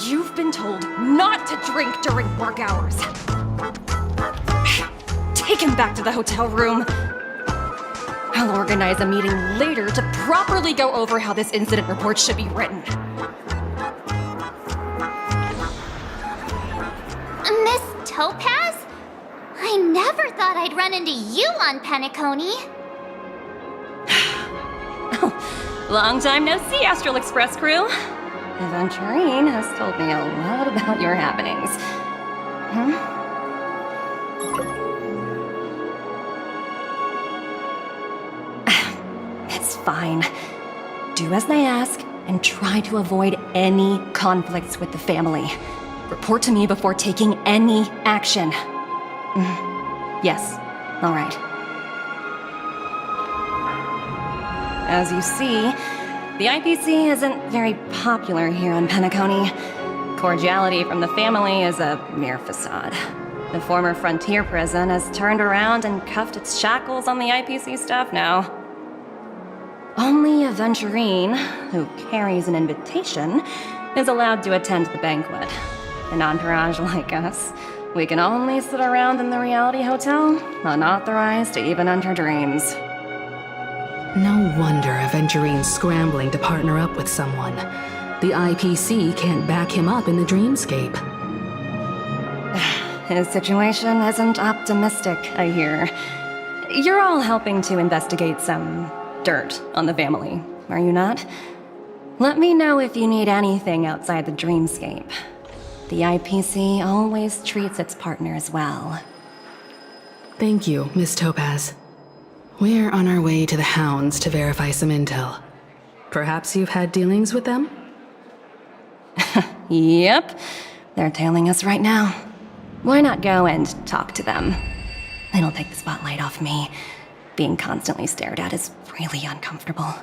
You've been told not to drink during work hours. Take him back to the hotel room. I'll organize a meeting later to properly go over how this incident report should be written. Miss Topaz? I never thought I'd run into you on Penacony. Long time no see, Astral Express crew. Aventurine has told me a lot about your happenings. It's fine. Do as they ask and try to avoid any conflicts with the family. Report to me before taking any action. Yes, all right. As you see, the IPC isn't very popular here on Penacony. Cordiality from the family is a mere facade. The former frontier prison has turned around and cuffed its shackles on the IPC staff now. Only Aventurine, who carries an invitation, is allowed to attend the banquet. An entourage like us, we can only sit around in the reality hotel, unauthorized to even enter dreams. No wonder Aventurine's scrambling to partner up with someone. The IPC can't back him up in the dreamscape. His situation isn't optimistic, I hear. You're all helping to investigate some dirt on the family, are you not? Let me know if you need anything outside the dreamscape. The IPC always treats its partners well. Thank you, Miss Topaz. We're on our way to the Hounds to verify some intel. Perhaps you've had dealings with them? Yep. They're tailing us right now. Why not go and talk to them? It'll take the spotlight off me. Being constantly stared at is really uncomfortable.